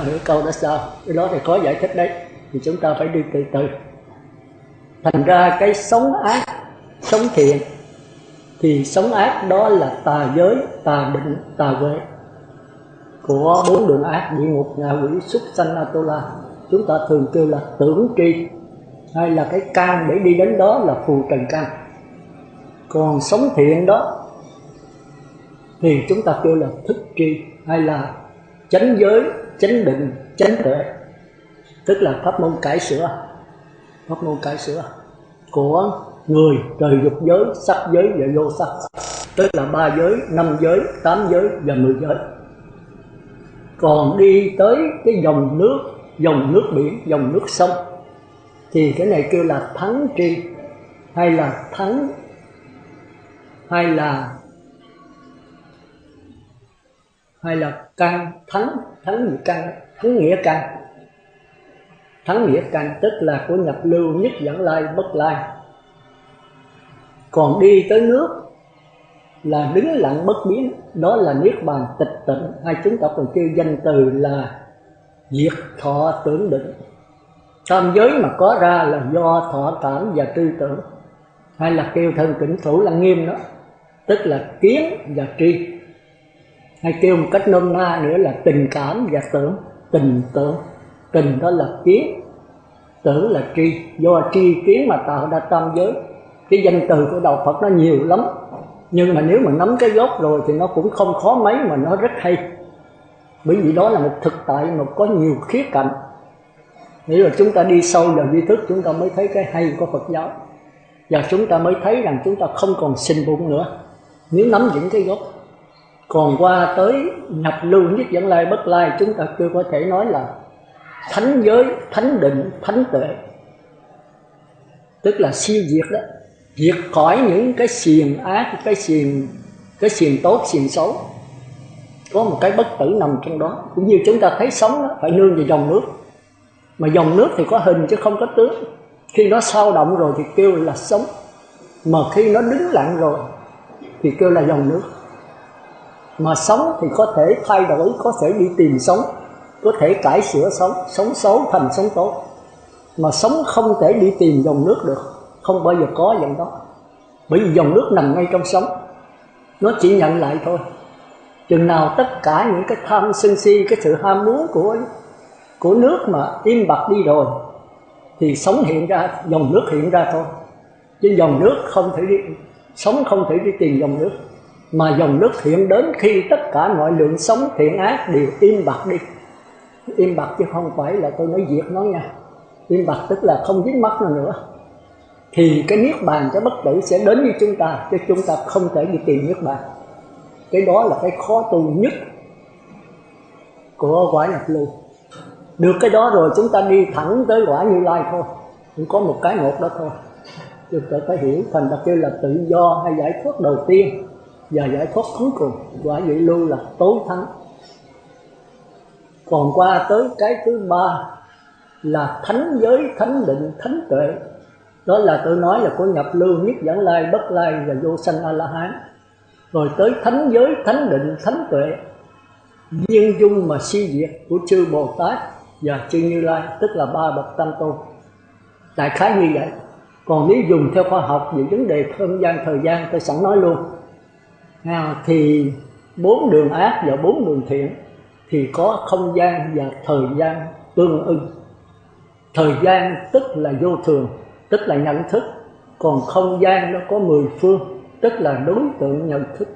Hiểu câu đó sao? Cái đó thì có giải thích đấy, thì chúng ta phải đi từ từ. Thành ra cái sống ác, sống thiện, thì sống ác đó là tà giới, tà định, tà huệ của 4 đường ác: địa ngục, ngạ quỷ, súc sanh, Atula. Chúng ta thường kêu là tưởng tri, hay là cái căn để đi đến đó là phù trần căn. Còn sống thiện đó thì chúng ta kêu là thức tri, hay là chánh giới, chánh định, chánh tuệ, tức là pháp môn cải sửa, pháp môn cải sửa của người trời dục giới, sắc giới và vô sắc, tức là 3 giới, 5 giới, 8 giới và 10 giới. Còn đi tới cái dòng nước biển, dòng nước sông, thì cái này kêu là thắng tri, hay là thắng, hay là căn, thắng gì căn, thắng nghĩa căn. Thắng nghĩa căn tức là của nhập lưu, nhất dẫn lai, bất lai. Còn đi tới nước là đứng lặng bất biến, đó là niết bàn tịch tịnh, hay chúng ta còn kêu danh từ là diệt thọ tưởng định. Tam giới mà có ra là do thọ cảm và tư tưởng, hay là kêu thân Kỉnh Thủ Lăng Nghiêm đó, tức là kiến và tri, hay kêu một cách nôm na nữa là tình cảm và tưởng. Tình tưởng, tình đó là kiến, tưởng là tri, do tri kiến mà tạo ra tam giới. Cái danh từ của đạo Phật nó nhiều lắm, nhưng mà nếu mà nắm cái gốc rồi thì nó cũng không khó mấy, mà nó rất hay. Bởi vì đó là một thực tại mà có nhiều khía cạnh. Nghĩa là chúng ta đi sâu vào di thức, chúng ta mới thấy cái hay của Phật giáo, và chúng ta mới thấy rằng chúng ta không còn sinh bụng nữa nếu nắm những cái gốc. Còn qua tới nhập lưu, nhất dẫn lai, bất lai, chúng ta chưa có thể nói là thánh giới, thánh định, thánh tuệ, tức là siêu diệt đó, diệt khỏi những cái xiềng ác, cái xiềng tốt, xiềng xấu. Có một cái bất tử nằm trong đó. Cũng như chúng ta thấy sống đó, phải nương vào dòng nước, mà dòng nước thì có hình chứ không có tướng. Khi nó sao động rồi thì kêu là sống, mà khi nó đứng lặng rồi thì kêu là dòng nước. Mà sống thì có thể thay đổi, có thể đi tìm sống, có thể cải sửa sống, sống xấu thành sống tốt. Mà sống không thể đi tìm dòng nước được, không bao giờ có dòng đó. Bởi vì dòng nước nằm ngay trong sống, nó chỉ nhận lại thôi. Chừng nào tất cả những cái tham sân si, cái sự ham muốn của nước mà im bặt đi rồi, thì sống hiện ra, dòng nước hiện ra thôi. Chứ dòng nước không thể đi, sống không thể đi tìm dòng nước. Mà dòng nước hiện đến khi tất cả mọi lượng sống thiện ác đều im bặt đi. Im bặt chứ không phải là tôi nói diệt nó nha. Im bặt tức là không dính mắc nó nữa. Thì cái niết bàn, cái bất tử sẽ đến với chúng ta, chứ chúng ta không thể đi tìm niết bàn. Cái đó là cái khó tu nhất của quả nhập lưu. Được cái đó rồi chúng ta đi thẳng tới quả Như Lai thôi. Chỉ có một cái một đó thôi. Chúng ta phải hiểu, thành ra kêu là tự do hay giải thoát đầu tiên và giải thoát cuối cùng. Quả vị lưu là tối thắng. Còn qua tới cái thứ ba là thánh giới, thánh định, thánh tuệ. Đó là tôi nói là của nhập lưu, nhất dẫn lai, bất lai và vô sanh A-la-hán. Rồi tới thánh giới, thánh định, thánh tuệ, viên dung mà siêu diệt của chư Bồ Tát và chư Như Lai, tức là 3 bậc tam tôn. Đại khái như vậy. Còn nếu dùng theo khoa học về vấn đề không gian, thời gian, tôi sẵn nói luôn. Thì 4 đường ác và 4 đường thiện thì có không gian và thời gian tương ưng. Thời gian tức là vô thường, tức là nhận thức. Còn không gian nó có 10 phương, tức là đối tượng nhận thức.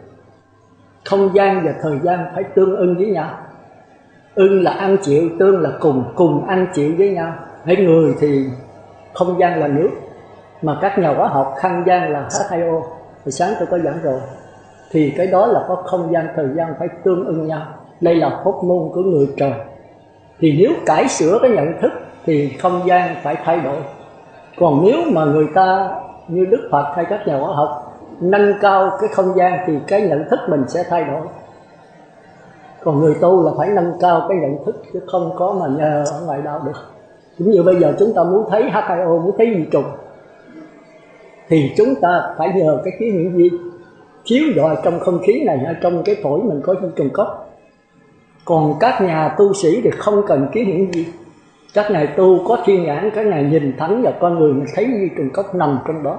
Không gian và thời gian phải tương ưng với nhau. Ưng là ăn chịu, tương là cùng ăn chịu với nhau. Hay người thì không gian là nước, mà các nhà hóa học không gian là H2O. Hồi sáng tôi có giảng rồi. Thì cái đó là có không gian, thời gian phải tương ưng nhau. Đây là hóc môn của người trời. Thì nếu cải sửa cái nhận thức thì không gian phải thay đổi. Còn nếu mà người ta như Đức Phật hay các nhà hóa học nâng cao cái không gian thì cái nhận thức mình sẽ thay đổi. Còn người tu là phải nâng cao cái nhận thức, chứ không có mà nhờ ở ngoại đạo được. Cũng như bây giờ chúng ta muốn thấy H2O, muốn thấy vi trùng, thì chúng ta phải nhờ cái khí hiển vi chiếu rọi trong không khí này, hay trong cái phổi mình có vi trùng cốc. Còn các nhà tu sĩ thì không cần kiến hiển gì. Các ngài tu có thiên nhãn, các ngài nhìn thẳng vào con người, mình thấy như trùng cốc nằm trong đó.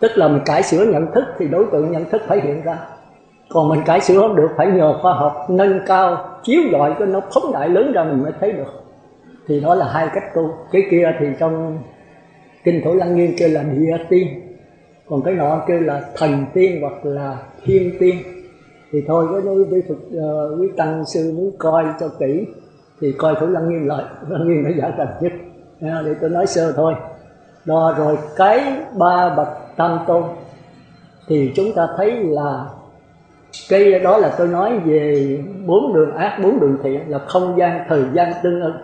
Tức là mình cải sửa nhận thức thì đối tượng nhận thức phải hiện ra. Còn mình cải sửa không được, phải nhờ khoa học nâng cao, chiếu rọi cho nó phóng đại lớn ra mình mới thấy được. Thì đó là hai cách tu. Cái kia thì trong Kinh Thủ Lăng Nghiêm kêu là địa tiên, còn cái nọ kêu là thần tiên hoặc là thiên tiên. Thì thôi quý tăng sư muốn coi cho kỹ thì coi Thủ Lăng Nghiêm lại, Lăng Nghiêm nó giải cần nhất. Để tôi nói sơ thôi. Đó rồi cái ba bậc tam tôn thì chúng ta thấy là cái đó là tôi nói về 4 đường ác, 4 đường thiện là không gian, thời gian tương ưng.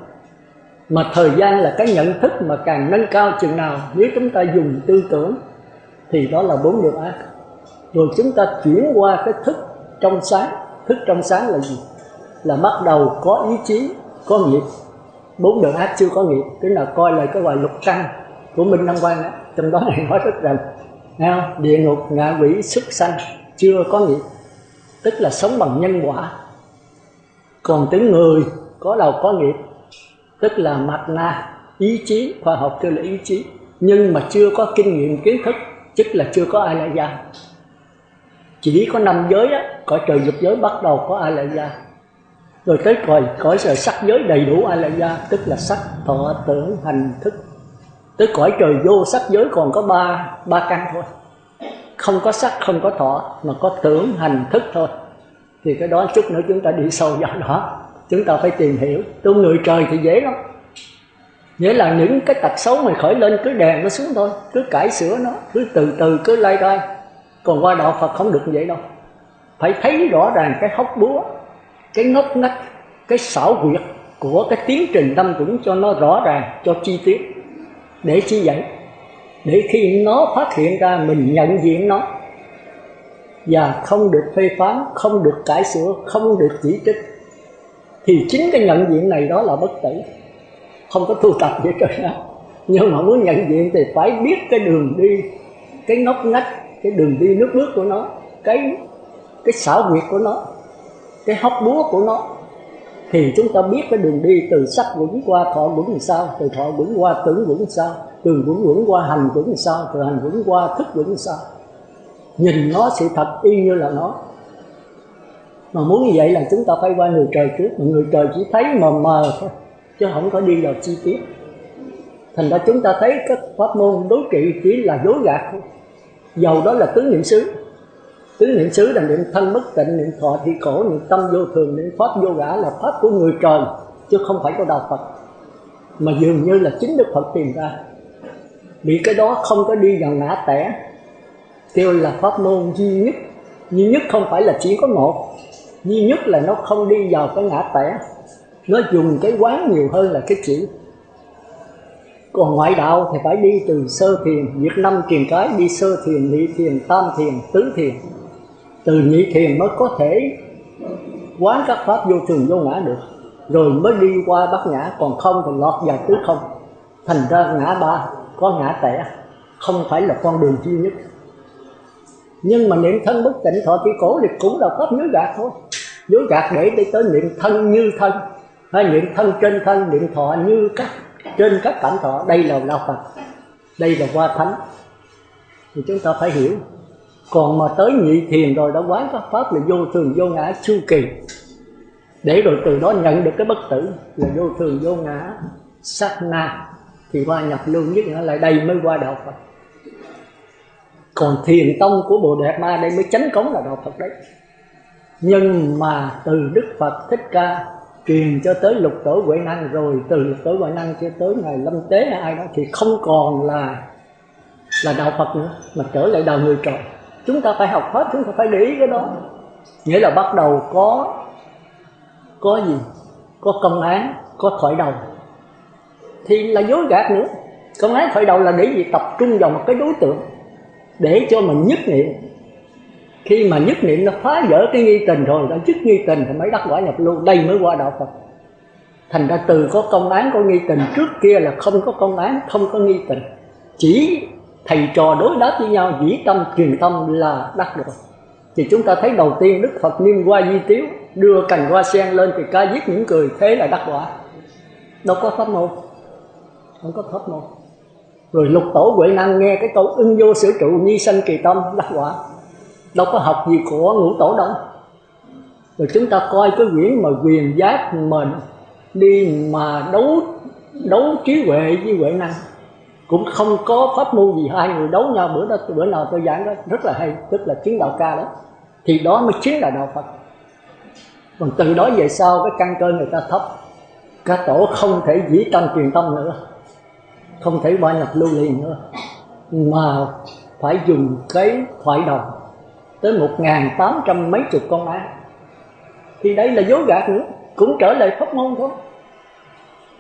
Mà thời gian là cái nhận thức mà càng nâng cao chừng nào, nếu chúng ta dùng tư tưởng thì đó là 4 đường ác. Rồi chúng ta chuyển qua cái thức trong sáng. Thức trong sáng là gì? Là bắt đầu có ý chí, có nghiệp. 4 đường ác chưa có nghiệp. Cái nào coi lại cái bài lục căn của Minh Đăng Quang đó, trong đó này nói rất rằng địa ngục, ngạ quỷ, súc sanh chưa có nghiệp, tức là sống bằng nhân quả. Còn tiếng người có đầu có nghiệp, tức là mạt na, ý chí, khoa học kêu là ý chí, nhưng mà chưa có kinh nghiệm kiến thức, tức là chưa có A La Gia. Chỉ có 5 giới á, cõi trời dục giới bắt đầu có A La Gia. Rồi tới cõi trời sắc giới đầy đủ A La Gia, tức là sắc, thọ, tưởng, hành, thức. Tới cõi trời vô sắc giới còn có ba căn thôi. Không có sắc, không có thọ, mà có tưởng, hành, thức thôi. Thì cái đó chút nữa chúng ta đi sâu vào đó, chúng ta phải tìm hiểu. Tu người trời thì dễ lắm. Nghĩa là những cái tật xấu mình khởi lên cứ đè nó xuống thôi, cứ cải sửa nó, cứ từ từ cứ lay rai. Còn qua đạo Phật không được như vậy đâu. Phải thấy rõ ràng cái hốc búa, cái ngóc ngách, cái xảo quyệt của cái tiến trình tâm cũng cho nó rõ ràng, cho chi tiết. Để chi vậy? Để khi nó phát hiện ra mình nhận diện nó, và không được phê phán, không được cải sửa, không được chỉ trích. Thì chính cái nhận diện này đó là bất tử. Không có tu tập vậy trời nào. Nhưng mà muốn nhận diện thì phải biết cái đường đi, cái ngóc ngách, cái đường đi nước bước của nó, cái xảo quyệt của nó, cái hốc búa của nó. Thì chúng ta biết cái đường đi từ sắc quẩn qua thọ quẩn làm sao, từ thọ quẩn qua tưởng quẩn làm sao, từ quẩn qua hành quẩn làm sao, từ hành quẩn qua thức quẩn làm sao. Nhìn nó sự thật y như là nó. Mà muốn như vậy là chúng ta phải qua người trời trước. Mà người trời chỉ thấy mờ mờ thôi, chứ không có đi vào chi tiết. Thành ra chúng ta thấy các pháp môn đối trị chỉ là dối gạt thôi. Dầu đó là tứ niệm xứ. Tứ niệm xứ là niệm thân bất tịnh, niệm thọ thị cổ, niệm tâm vô thường, niệm pháp vô ngã là pháp của người trời, chứ không phải của đạo Phật. Mà dường như là chính Đức Phật tìm ra. Vì cái đó không có đi vào ngã tẻ, kêu là pháp môn duy nhất. Duy nhất không phải là chỉ có một, duy nhất là nó không đi vào cái ngã tẻ, nó dùng cái quán nhiều hơn là cái chỉ. Còn ngoại đạo thì phải đi từ sơ thiền, Việt Nam truyền cái đi sơ thiền, nhị thiền, tam thiền, tứ thiền. Từ nhị thiền mới có thể quán các pháp vô thường vô ngã được, rồi mới đi qua bát nhã. Còn không thì lọt vào tứ không. Thành ra ngã ba có ngã tẻ, không phải là con đường duy nhất. Nhưng mà niệm thân bất tịnh thọ thị cổ thì cũng là pháp dối gạt thôi. Dối gạt để tới niệm thân như thân, hay niệm thân trên thân, niệm thọ như trên các cảnh thọ. Đây là đạo Phật, đây là hoa thánh. Thì chúng ta phải hiểu. Còn mà tới nhị thiền rồi đã quán các pháp là vô thường vô ngã chu kỳ, để rồi từ đó nhận được cái bất tử là vô thường vô ngã sát na, thì qua nhập lưu nhất nữa lại đây mới qua đạo Phật. Còn thiền tông của Bồ Đề Ma đây mới chánh cống là đạo Phật đấy. Nhưng mà từ Đức Phật Thích Ca truyền cho tới Lục Tổ Huệ Năng, rồi từ Lục Tổ Huệ Năng cho tới Ngài Lâm Tế hay ai đó, thì không còn là đạo Phật nữa, mà trở lại đạo người trời. Chúng ta phải học hết, chúng ta phải để ý cái đó. Nghĩa là bắt đầu có gì? Có công án, có thoại đầu, thì là dối gạt nữa. Công án thoại đầu là để gì? Tập trung vào một cái đối tượng, để cho mình nhất niệm. Khi mà nhất niệm nó phá vỡ cái nghi tình rồi, đã dứt nghi tình thì mới đắc quả nhập lưu, đây mới qua đạo Phật. Thành ra từ có công án có nghi tình, trước kia là không có công án, không có nghi tình, chỉ thầy trò đối đáp với nhau, dĩ tâm truyền tâm là đắc được. Thì chúng ta thấy đầu tiên Đức Phật niêm qua Di Tiếu, đưa cành hoa sen lên thì ca diết mỉm cười, thế là đắc quả. Đâu có pháp môn, không có pháp môn. Rồi Lục Tổ Huệ Năng nghe cái câu ưng vô sở trụ nhi sanh kỳ tâm, đắc quả. Đâu có học gì của Ngũ Tổ đâu. Rồi chúng ta coi cái quyển mà Quyền Giác mà đi mà đấu trí huệ với Huệ Năng, cũng không có pháp môn gì, hai người đấu nhau. Bữa nào tôi giảng đó rất là hay, tức là chiến đạo ca đó, thì đó mới chính là đạo Phật. Còn từ đó về sau cái căn cơ người ta thấp, các tổ không thể dĩ tranh truyền tâm nữa, không thể ba nhập lưu liền nữa, mà phải dùng cái thoại đầu tới 1800 mấy chục con má. Thì đây là dối gạt nữa, cũng trở lại pháp môn thôi.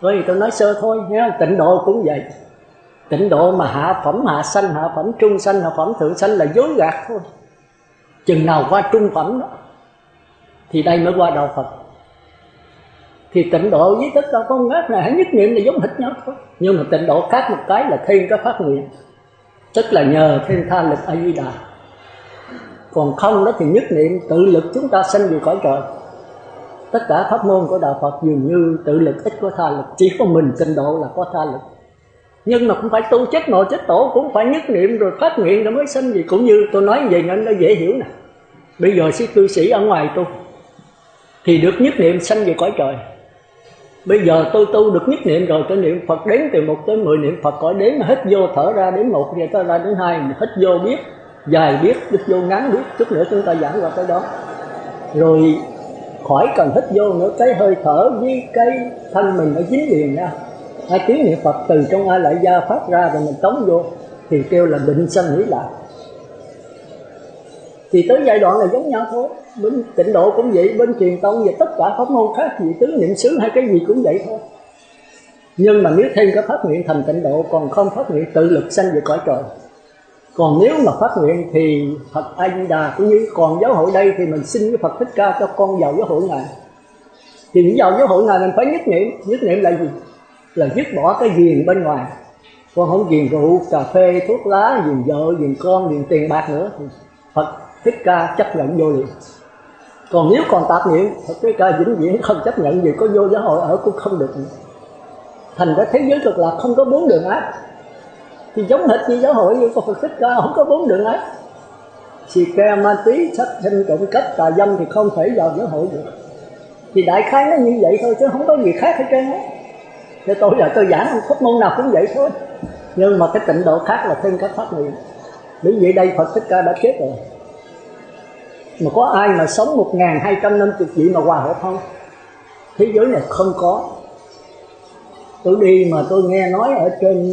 Rồi tôi nói sơ thôi nhé. Tịnh độ cũng vậy. Tịnh độ mà hạ phẩm hạ sanh, hạ phẩm trung sanh, hạ phẩm thượng sanh là dối gạt thôi. Chừng nào qua trung phẩm đó thì đây mới qua đạo Phật. Thì tịnh độ với tất cả con ngát này hãy nhất niệm là giống hệt nhau thôi. Nhưng mà tịnh độ khác một cái là thêm cái phát nguyện, tức là nhờ thêm tha lực A Di Đà. Còn không đó thì nhất niệm tự lực chúng ta sanh về cõi trời. Tất cả pháp môn của đạo Phật dường như tự lực ít có tha lực, chỉ có mình tịnh độ là có tha lực. Nhưng mà cũng phải tu chết nội chết tổ, cũng phải nhất niệm rồi phát nguyện rồi mới sanh gì. Cũng như tôi nói vậy nên nó dễ hiểu nè. Bây giờ sĩ cư sĩ ở ngoài tu thì được nhất niệm sanh về cõi trời. Bây giờ tôi tu được nhất niệm rồi, tôi niệm Phật đếm từ 1 tới 10 niệm Phật, cõi đếm hít vô thở ra đến 1 rồi tới ra đến 2, hít vô biết dài biết, hít vô ngắn biết, chút nữa chúng ta giảng qua tới đó. Rồi khỏi cần hít vô nữa, cái hơi thở với cái thân mình nó dính liền ra. Hai tiếng niệm Phật từ trong A Lại Gia phát ra rồi mình tống vô thì kêu là định sanh nghĩ lại. Thì tới giai đoạn là giống nhau thôi. Bên tịnh độ cũng vậy, bên truyền tông và tất cả pháp môn khác gì tứ niệm xứ hay cái gì cũng vậy thôi. Nhưng mà nếu thêm cái phát nguyện thành tịnh độ, còn không phát nguyện tự lực sanh về cõi trời. Còn nếu mà phát nguyện thì Phật A Di Đà cũng như còn giáo hội đây thì mình xin với Phật Thích Ca cho con vào giáo hội Ngài. Thì vào giáo hội Ngài mình phải nhất niệm là gì? Là dứt bỏ cái ghiền bên ngoài. Con không ghiền rượu, cà phê, thuốc lá, ghiền vợ, ghiền con, ghiền tiền bạc nữa thì Phật Thích Ca chấp nhận vô liền. Còn nếu còn tạp niệm, Phật Thích Ca vĩnh viễn không chấp nhận gì, có vô giáo hội ở cũng không được. Thành ra thế giới cực lạc không có 4 đường ác. Thì giống hệt như giáo hội như Phật Thích Ca không có 4 đường ác. Xì ke, ma túy, sát sinh, trộm cắp, tà dâm thì không thể vào giáo hội được. Thì đại khái nó như vậy thôi chứ không có gì khác hết trơn á. Thế tôi giảng pháp môn nào cũng vậy thôi. Nhưng mà cái tịnh độ khác là thêm các pháp nguyện. Bởi vậy đây Phật Thích Ca đã chết rồi. Mà có ai mà sống 1250 vị mà hòa hợp không? Thế giới này không có. Tôi đi mà tôi nghe nói ở trên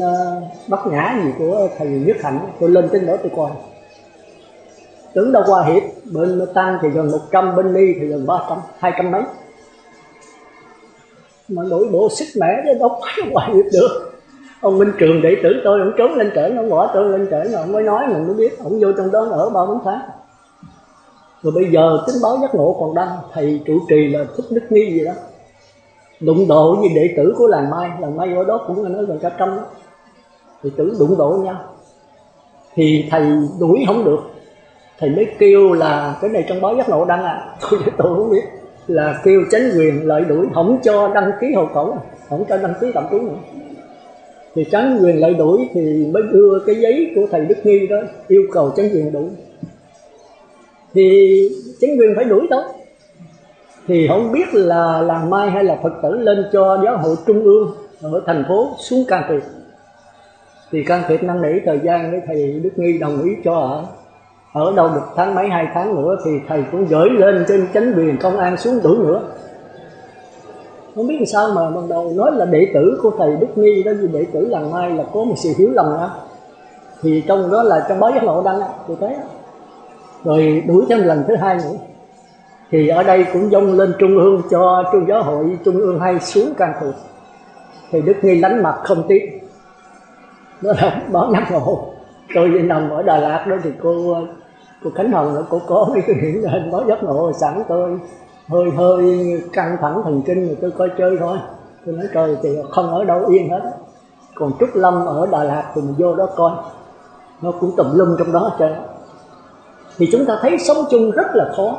Bắc Nhã gì của thầy Nhất Hạnh, tôi lên trên đó tôi coi. Tưởng đâu qua hiệp, bên Tăng thì gần 100, bên Ni thì gần 300, 200 mấy. Mà đổi bộ sức mẻ chứ đâu phải qua hiệp được. Ông Minh Trường đệ tử tôi, ông trốn lên trển, ông bỏ tôi lên trển rồi ông mới nói mình mới biết. Ông vô trong đó ở 3-4 tháng. Rồi bây giờ Tín Báo Giác Ngộ còn đăng, thầy trụ trì là Thích Đức Nghi gì đó, đụng độ với đệ tử của làng Mai ở đó cũng nói gần cả trăm đó. Đệ tử đụng độ nhau thì thầy đuổi không được, thầy mới kêu là cái này trong Báo Giác Ngộ đăng tôi không biết, là kêu chánh quyền lợi đuổi, không cho đăng ký hộ khẩu, không cho đăng ký tạm trú nữa. Thì chánh quyền lợi đuổi thì mới đưa cái giấy của thầy Đức Nghi đó yêu cầu chánh quyền đuổi. Thì chánh quyền phải đuổi thôi. Thì không biết là làng Mai hay là Phật tử lên cho giáo hội trung ương ở thành phố xuống can thiệp. Thì can thiệp năn nỉ thời gian với thầy Đức Nghi đồng ý cho ở đâu được tháng mấy 2 tháng nữa thì thầy cũng gửi lên trên chánh quyền công an xuống đuổi nữa. Không biết làm sao mà ban đầu nói là đệ tử của thầy Đức Nghi đó, vì đệ tử làng Mai là có một sự hiểu lầm đó. Thì trong đó là trong Báo Giác Ngộ đăng thì thấy. Rồi đuổi thêm lần thứ 2 nữa. Thì ở đây cũng dông lên trung ương cho Trung giáo hội trung ương hay xuống can thiệp. Thì Đức Nghi lánh mặt không tiếp. Đó là Báo Giác Ngộ. Tôi nằm ở Đà Lạt đó thì cô Khánh Hồng đó, cô có mấy cái hiện lên Báo Giác Ngộ, sẵn tôi hơi căng thẳng thần kinh rồi tôi coi chơi thôi. Tôi nói trời thì không ở đâu yên hết. Còn Trúc Lâm ở Đà Lạt thì mình vô đó coi. Nó cũng tùm lum trong đó chơi. Thì chúng ta thấy sống chung rất là khó.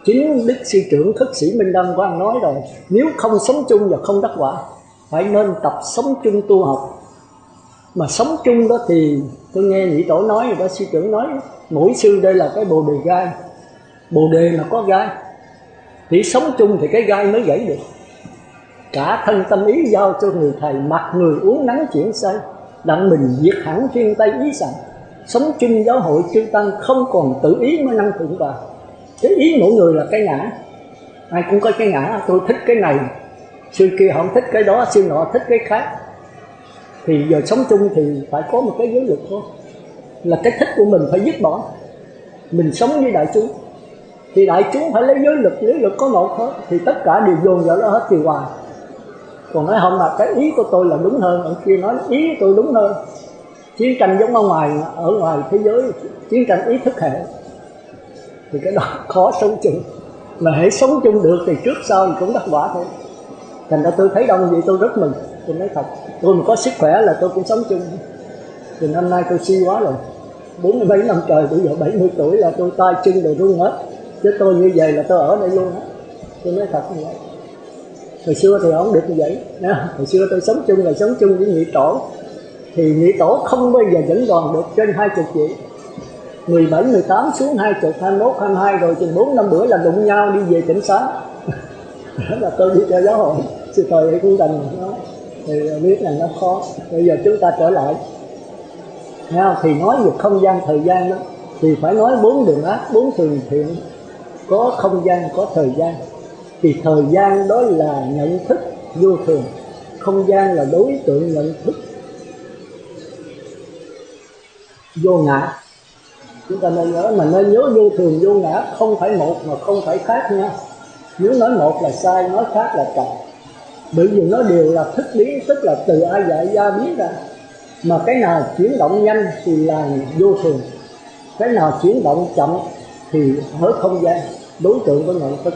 Chính Đức Sư Trưởng Thức Sĩ Minh Đăng Quang nói rồi, nếu không sống chung và không đắc quả, phải nên tập sống chung tu học. Mà sống chung đó thì tôi nghe Nhị Tổ nói rồi đó, Sư Trưởng nói mỗi sư đây là cái bồ đề gai. Bồ đề mà có gai, chỉ sống chung thì cái gai mới gãy được. Cả thân tâm ý giao cho người thầy, mặc người uống nắng chuyển say, đặng mình diệt hẳn thiên tay ý sẵn. Sống chung giáo hội chư tăng, không còn tự ý mới năng thượng vào. Cái ý mỗi người là cái ngã, ai cũng có cái ngã. Tôi thích cái này, sư kia không thích cái đó, sư nọ thích cái khác. Thì giờ sống chung thì phải có một cái giới lực thôi, là cái thích của mình phải dứt bỏ. Mình sống với đại chúng thì đại chúng phải lấy giới lực có một thôi, thì tất cả đều dồn vào đó hết thì hoài. Còn nói không là cái ý của tôi là đúng hơn, ông kia nói ý tôi đúng hơn. Chiến tranh giống ở ngoài thế giới, chiến tranh ý thức hệ, thì cái đó khó sống chung. Mà hãy sống chung được thì trước sau thì cũng đắc quả thôi. Thành ra tôi thấy đông vậy tôi rất mừng. Tôi nói thật, tôi mà có sức khỏe là tôi cũng sống chung. Thì năm nay tôi suy quá rồi, 47 năm trời, bây giờ 70 tuổi là tôi tay chân đều run hết. Chứ tôi như vậy là tôi ở đây luôn á. Tôi nói thật như vậy. Hồi xưa thì không được như vậy. Hồi xưa tôi sống chung là sống chung với Nhị Tổ. Thì Nhị Tổ không bao giờ dẫn đoàn được trên 20 vị. 17, 18 xuống 20, 21, 22 rồi chừng 4 năm bữa là đụng nhau đi về tỉnh xá. Đó là tôi đi theo giáo hội. Sư thời ấy cũng đành nói. Thì biết là nó khó. Bây giờ chúng ta trở lại. Thì nói về không gian thời gian đó, thì phải nói 4 đường ác, 4 thường thiện. Có không gian, có thời gian. Thì thời gian đó là nhận thức vô thường, không gian là đối tượng nhận thức vô ngã. Chúng ta nên nhớ, mà nên nhớ vô thường vô ngã không phải một mà không phải khác nha. Nếu nói một là sai, nói khác là trật. Bởi vì nó đều là thức biến, tức là từ A Dạy Gia biến ra. Mà cái nào chuyển động nhanh thì là vô thường, cái nào chuyển động chậm thì ở không gian, đối tượng của nhận thức.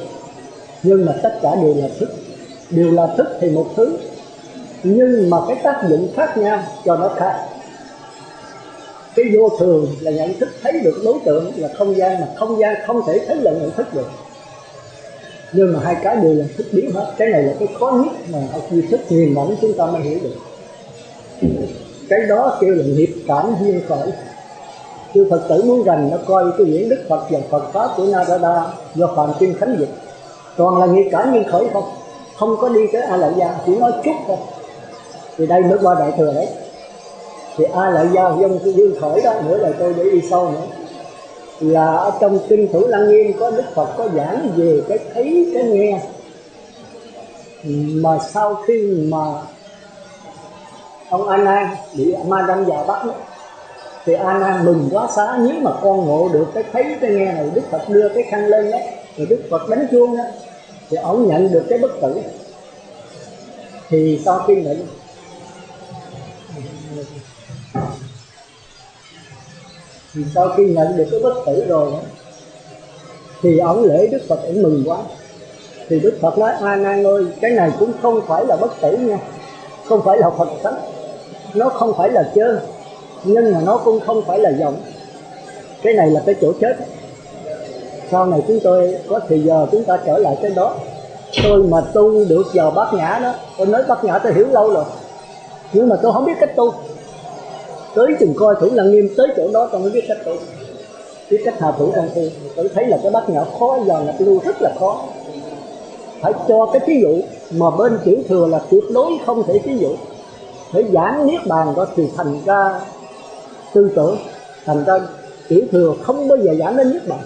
Nhưng mà tất cả đều là thức. Đều là thức thì một thứ, nhưng mà cái tác dụng khác nhau cho nó khác. Cái vô thường là nhận thức thấy được đối tượng là không gian, mà không gian không thể thấy là nhận thức được. Nhưng mà hai cái đều là thức biến hết. Cái này là cái khó nhất mà học duy thức nghiền mỏng chúng ta mới hiểu được. Cái đó kêu là nghiệp cảm duyên khởi. Chư Phật tử muốn rành nó coi cái quyển Đức Phật và Phật Pháp của Narada do Phạm Kim Khánh dịch, toàn là nghiệp cảm duyên khởi không, không có đi tới A Lại Gia, chỉ nói chút thôi. Thì đây mới qua Đại Thừa đấy. Thì A Lại Gia dông duyên khởi đó, nữa là tôi để đi sâu nữa. Là ở trong kinh Thủ Lăng Nghiêm có Đức Phật có giảng về cái thấy cái nghe. Mà sau khi mà ông A Nan bị Ma Đăng già bắt đó, thì A Nan mừng quá xá, nếu mà con ngộ được cái thấy cái nghe này, Đức Phật đưa cái khăn lên đó, rồi Đức Phật đánh chuông đó, thì ông nhận được cái bất tử. Thì sau khi nhận được cái bất tử rồi đó, thì ông lễ Đức Phật cũng mừng quá. Thì Đức Phật nói: A Nan ơi, cái này cũng không phải là bất tử nha, không phải là Phật tánh, nó không phải là chơn, nhưng mà nó cũng không phải là vọng. Cái này là cái chỗ chết. Sau này chúng tôi có thời giờ chúng ta trở lại cái đó. Tôi mà tu được vào Bát Nhã đó, tôi nói Bát Nhã tôi hiểu lâu rồi, nhưng mà tôi không biết cách tu. Tới chừng coi Thủ Lăng Nghiêm, tới chỗ đó tôi mới biết cách tu, biết cách hạ thủ công phu. Tôi thấy là cái Bát Nhã khó, giờ nhập lưu rất là khó. Phải cho cái thí dụ mà bên Tiểu Thừa là tuyệt đối không thể thí dụ. Phải giảng Niết Bàn đó thì thành ra tư tưởng, thành ra Tiểu Thừa không bao giờ giảng đến Niết Bàn.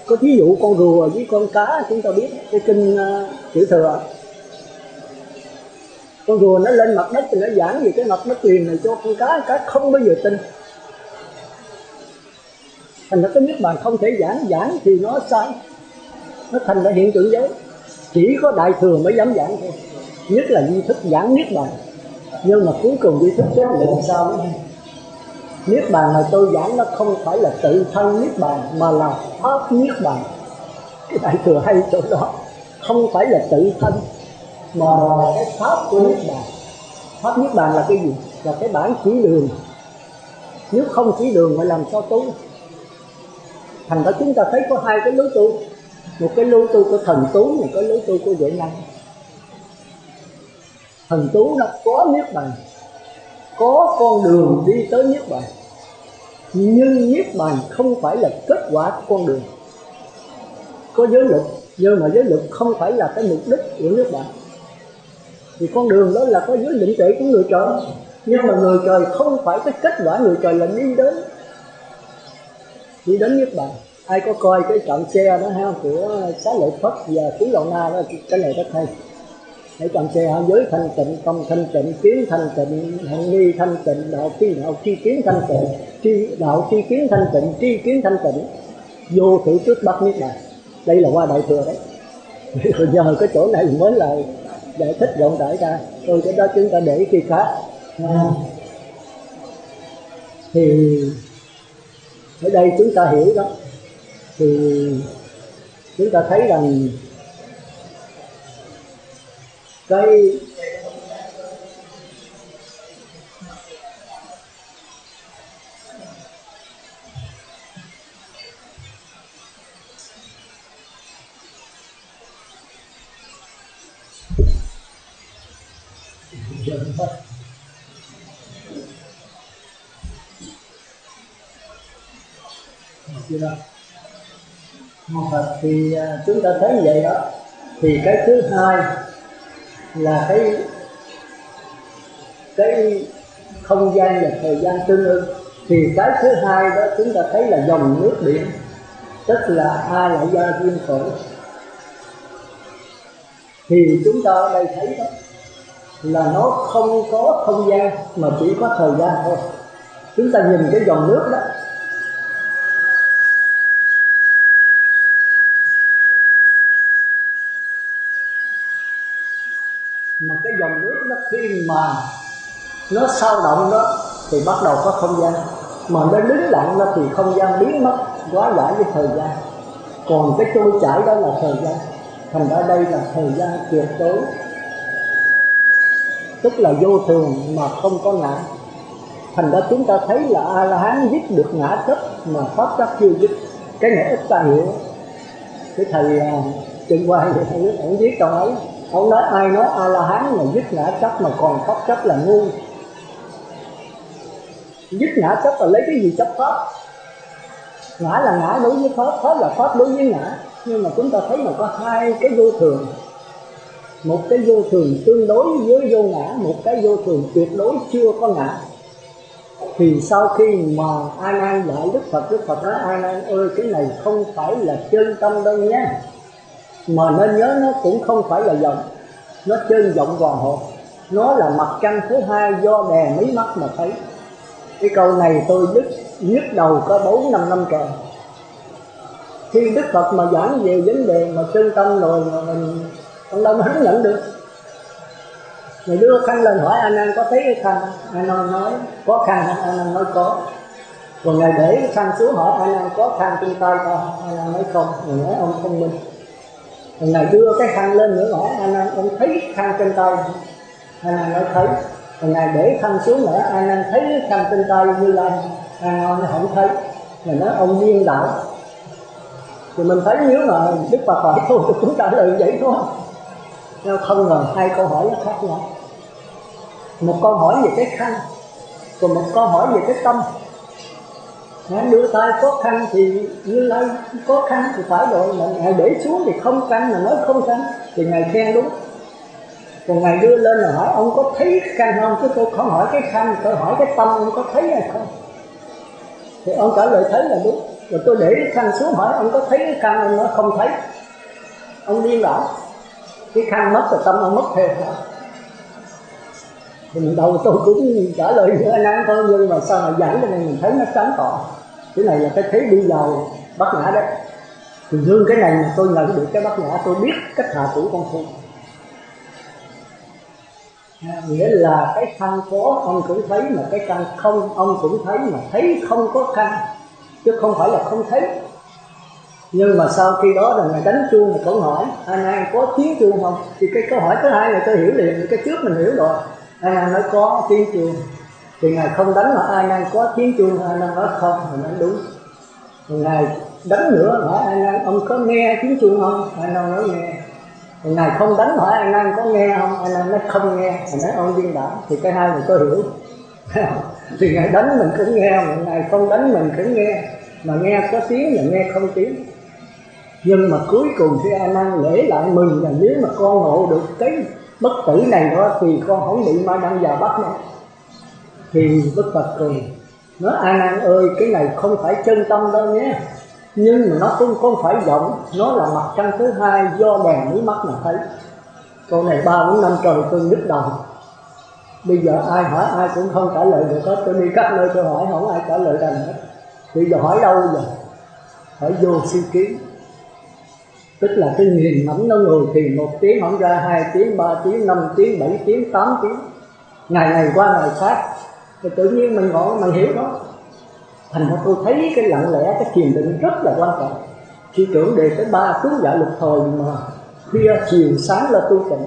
Có thí dụ con rùa với con cá, chúng ta biết cái kinh Tiểu Thừa, con rùa nó lên mặt đất thì nó giảng về cái mặt đất liền này cho con cá không bao giờ tin. Thành ra cái Niết Bàn không thể giảng thì nó sai, nó thành ra hiện tượng dối. Chỉ có Đại Thừa mới dám giảng thôi, nhất là Duy Thức giảng Niết Bàn. Nhưng mà cuối cùng Duy Thức kết luận sao đó, Niết Bàn mà tôi giảng nó không phải là tự thân Niết Bàn, mà là Pháp Niết Bàn. Cái Đại Thừa hay chỗ đó, không phải là tự thân mà là cái Pháp của Niết Bàn. Pháp Niết Bàn là cái gì? Là cái bản chỉ đường. Nếu không chỉ đường mà làm sao tu? Thành ra chúng ta thấy có hai cái lối tu, một cái lối tu của thần tú, một cái lối tu của Huệ Năng. Thần tú nó có niết bàn, có con đường đi tới niết bàn, nhưng niết bàn không phải là kết quả của con đường. Có giới luật, nhưng mà giới luật không phải là cái mục đích của niết bàn. Thì con đường đó là có giới định tuệ của người trời, nhưng mà người trời không phải cái kết quả, người trời là đi đến niết bàn. Ai có coi cái trạm xe đó ha, của Xá Lợi Phất và Phú Lậu Na đó, cái này rất hay. Hãy trạm xe giới thanh tịnh, tâm thanh tịnh, kiến thanh tịnh, hạnh nghi thanh tịnh, đạo tri kiến thanh tịnh, đạo tri kiến thanh tịnh, tri kiến thanh tịnh, vô thử trước bắt niết bàn. Đây là qua Đại Thừa đấy. Rồi nhờ cái chỗ này mới là giải thích rộng rãi ra. Thôi cái đó chúng ta để khi khác. Thì ở đây chúng ta hiểu đó, thì chúng ta thấy rằng cái thì chúng ta thấy như vậy đó. Thì cái thứ hai là cái không gian và thời gian tương ưng. Thì cái thứ hai đó chúng ta thấy là dòng nước biển, tức là A Lại Gia Duyên Khởi. Thì chúng ta ở đây thấy đó là nó không có không gian mà chỉ có thời gian thôi. Chúng ta nhìn cái dòng nước đó, mà cái dòng nước nó khi mà nó sao động đó thì bắt đầu có không gian, mà nó đứng lặng đó thì không gian biến mất, quá giải với thời gian. Còn cái trôi chảy đó là thời gian. Thành ra đây là thời gian tuyệt đối, tức là vô thường mà không có ngã. Thành ra chúng ta thấy là A-la-hán dứt được ngã chấp mà pháp chấp chưa dứt. Cái này ít ta hiểu. Cái thầy Trần Quang ông viết trong ấy, ông nói ai nói A-la-hán mà dứt ngã chấp mà còn pháp chấp là ngu. Dứt ngã chấp là lấy cái gì chấp pháp? Ngã là ngã đối với pháp, pháp là pháp đối với ngã. Nhưng mà chúng ta thấy là có hai cái vô thường, một cái vô thường tương đối với vô ngã, một cái vô thường tuyệt đối chưa có ngã. Thì sau khi mà A Nan dạy Đức Phật nói A Nan ơi, cái này không phải là chân tâm đâu nha, mà nên nhớ nó cũng không phải là vọng, nó chân vọng hòa hợp, nó là mặt trăng thứ hai do đè mí mắt mà thấy. Cái câu này tôi nhức đầu có 4-5 năm trời. Khi Đức Phật mà giảng về vấn đề mà chân tâm rồi mà mình không đâu mà hắn nhận được. Người đưa khăn lên hỏi A Nan có thấy cái khăn? A Nan nói có khăn, A Nan nói có. Rồi Ngài để cái khăn xuống hỏi A Nan có khăn trên tay không? A Nan nói không. Ngài nói ông thông minh. Rồi Ngài đưa cái khăn lên nữa hỏi A Nan ông thấy khăn trên tay? A Nan nói thấy. Rồi Ngài để khăn xuống nữa, A Nan thấy cái khăn trên tay Như Lai? A Nan nói không thấy. Ngài nói ông điên đảo. Thì mình thấy nếu mà Đức Phật hỏi thôi thì cũng trả lời vậy thôi. Nhưng không ngờ hai câu hỏi nó khác nhau. Một câu hỏi về cái khăn, còn một câu hỏi về cái tâm. Ngài đưa tay có khăn thì Như Lai có khăn thì phải rồi, mà Ngài để xuống thì không khăn mà nói không khăn thì Ngài khen đúng. Còn Ngài đưa lên là hỏi ông có thấy khăn không, chứ tôi không hỏi cái khăn, tôi hỏi cái tâm ông có thấy hay không. Thì ông trả lời thấy là đúng. Rồi tôi để cái khăn xuống hỏi ông có thấy cái khăn, ông nói không thấy. Ông điên đảo. Cái khăn mất rồi tâm ông mất theo hả? Thì mình đầu tôi cũng trả lời như anh ăn thôi, nhưng mà sau này giảng cho nên mình thấy nó sáng tỏ. Cái này là cái thế đi vào bát nhã đấy. Thì dương cái này mà tôi nhận được cái bát nhã, tôi biết cách hạ thủ công phu. Nghĩa là cái khăn có ông cũng thấy, mà cái khăn không ông cũng thấy, mà thấy không có khăn, chứ không phải là không thấy. Nhưng mà sau khi đó là Ngài đánh chuông là câu hỏi A Nan có tiếng chuông không? Thì cái câu hỏi thứ hai này tôi hiểu liền, cái trước mình hiểu rồi. A Nan nói có tiếng chuông. Thì Ngài không đánh mà A Nan có tiếng chuông, A Nan nói không, Ngài nói đúng. Rồi Ngài đánh nữa hỏi A Nan ông có nghe tiếng chuông không? A Nan nói nghe. Ngài không đánh hỏi A Nan có nghe không? A Nan nói không nghe. Ngài nói ông điên đảo. Thì cái hai người tôi hiểu. Thì Ngài đánh mình cũng nghe, mà Ngài không đánh mình cũng nghe. Mà nghe có tiếng và nghe không tiếng. Nhưng mà cuối cùng khi A Nan lễ lại mừng là nếu mà con ngộ được cái bất tử này đó thì con không bị ma đăng già bắt nữa. Thì Đức Phật cười nói A Nan ơi, cái này không phải chân tâm đâu nhé, nhưng mà nó cũng không phải vọng, nó là mặt trăng thứ hai do đèn mí mắt mà thấy. Câu này 3-4 năm trời tôi nhức đầu. Bây giờ ai hỏi ai cũng không trả lời được hết. Tôi đi các nơi tôi hỏi không ai trả lời đành hết. Bây giờ hỏi đâu giờ? Hỏi vô siêu kiến. Tức là cái nghiền ngẫm nó ngồi thì 1 tiếng không ra, 2 tiếng, 3 tiếng, 5 tiếng, 7 tiếng, 8 tiếng, ngày này qua ngày khác. Thì tự nhiên mình ngộ mình hiểu đó. Thành ra tôi thấy cái lặng lẽ, cái thiền định rất là quan trọng. Sư trưởng đề tới 3 chú dạ lục thời mà khuya chiều sáng là tu tịnh.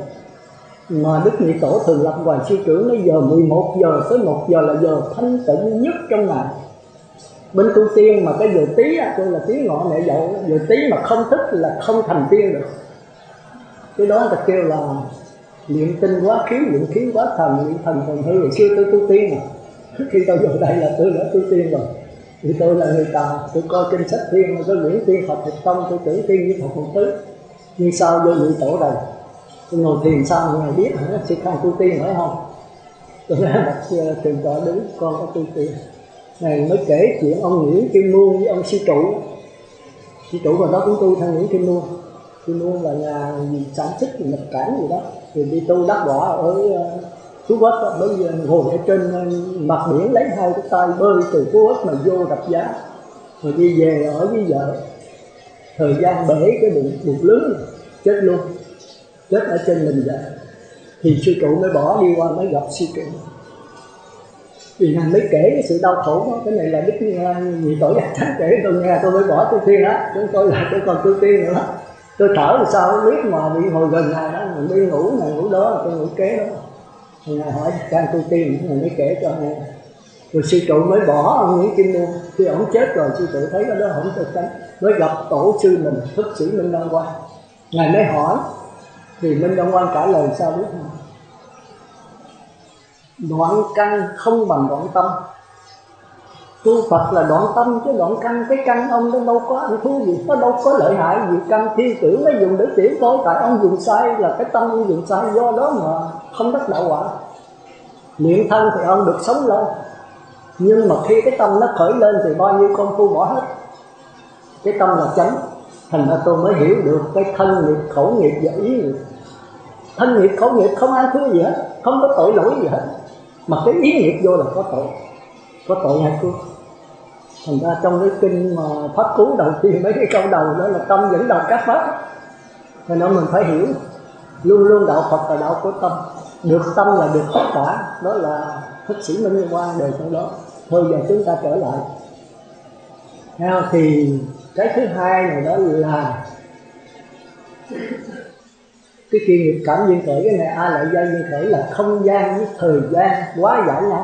Mà Đức Nhị Tổ thường lập hoài sư trưởng nói giờ 11 giờ tới 1 giờ là giờ thanh tịnh nhất trong ngày. Bên tu tiên mà cái giờ tí á, tôi là tí ngọ mẹ dậu, giờ tí mà không thích là không thành tiên được. Cái đó người ta kêu là luyện tinh quá khí, luyện khí quá thần, luyện thần thần hư. Hồi xưa tôi tu tiên mà, khi tôi vào đây là tôi đã tu tiên rồi. Thì tôi là người Tàu, tôi coi kinh sách thiên, tôi luyện tiên Phật Thục Tông, tôi tưởng tiên với Phật Một Tứ. Nhưng sao vô Nhị Tổ đây? Tôi ngồi thiền sao ngài biết hả? Sư Khang tu tiên phải không? Tôi ra đặt trường tọa đứng, con có tu tiên. Này mới kể chuyện ông Nguyễn Kim Muôn với ông sư trụ. Sư trụ vào đó cũng tu theo Nguyễn Kim Muôn. Kim Muôn là nhà gì sản xuất nhập cảng gì đó. Thì đi tu đắc quả ở Phú Quốc đó. Bây giờ ngồi ở trên mặt biển lấy 2 cái tay bơi từ Phú Quốc mà vô đập giá. Rồi đi về ở với vợ. Thời gian bể cái bụng lớn chết luôn. Chết ở trên mình vậy. Thì sư trụ mới bỏ đi qua mới gặp sư trụ. Vì ngài mới kể cái sự đau khổ đó. Cái này là Đức Nhị Tổ Giác Chánh kể tôi nghe, tôi mới bỏ tu tiên á. Chúng tôi là tôi còn tu tiên nữa. Tôi thở thì sao không biết mà bị hồi gần ngài đó, mình đi ngủ này ngủ đó, tôi ngủ kế đó. Thì ngài hỏi đang tu tiên, ngài mới kể cho nghe. Rồi sư trụ mới bỏ ông Nguyễn Kim Muôn. Khi ông chết rồi sư trụ thấy cái đó không cho tránh, mới gặp tổ sư mình Thức Sĩ Minh Đăng Quang. Ngài mới hỏi thì Minh Đăng Quang trả lời sao biết không? Đoạn căn không bằng đoạn tâm. Tu Phật là đoạn tâm chứ đoạn căn, cái căn ông nó đâu có ăn thua gì, nó đâu có lợi hại gì. Căn thi tưởng nó dùng để tiểu thôi, tại ông dùng sai là cái tâm ông dùng sai, do đó mà không đắc đạo quả. Luyện thân thì ông được sống lâu, nhưng mà khi cái tâm nó khởi lên thì bao nhiêu công phu bỏ hết. Cái tâm là chánh. Thành ra tôi mới hiểu được cái thân nghiệp, khẩu nghiệp và ý nghiệp. Thân nghiệp, khẩu nghiệp không ăn thua gì hết, không có tội lỗi gì hết. Mà cái ý nghiệp vô là có tội hay phước. Thành ra trong cái kinh mà pháp cú đầu tiên, mấy cái câu đầu đó là tâm dẫn đầu các pháp. Nên đó mình phải hiểu, luôn luôn đạo Phật là đạo của tâm. Được tâm là được tất cả. Đó là Thức Sĩ Minh Quang đề trong đó. Thôi giờ chúng ta trở lại. Thì cái thứ hai này đó là cái kia nghiệp cảm duyên khởi. Cái này A Lại Gia duyên khởi là không gian với thời gian quá giải ngã.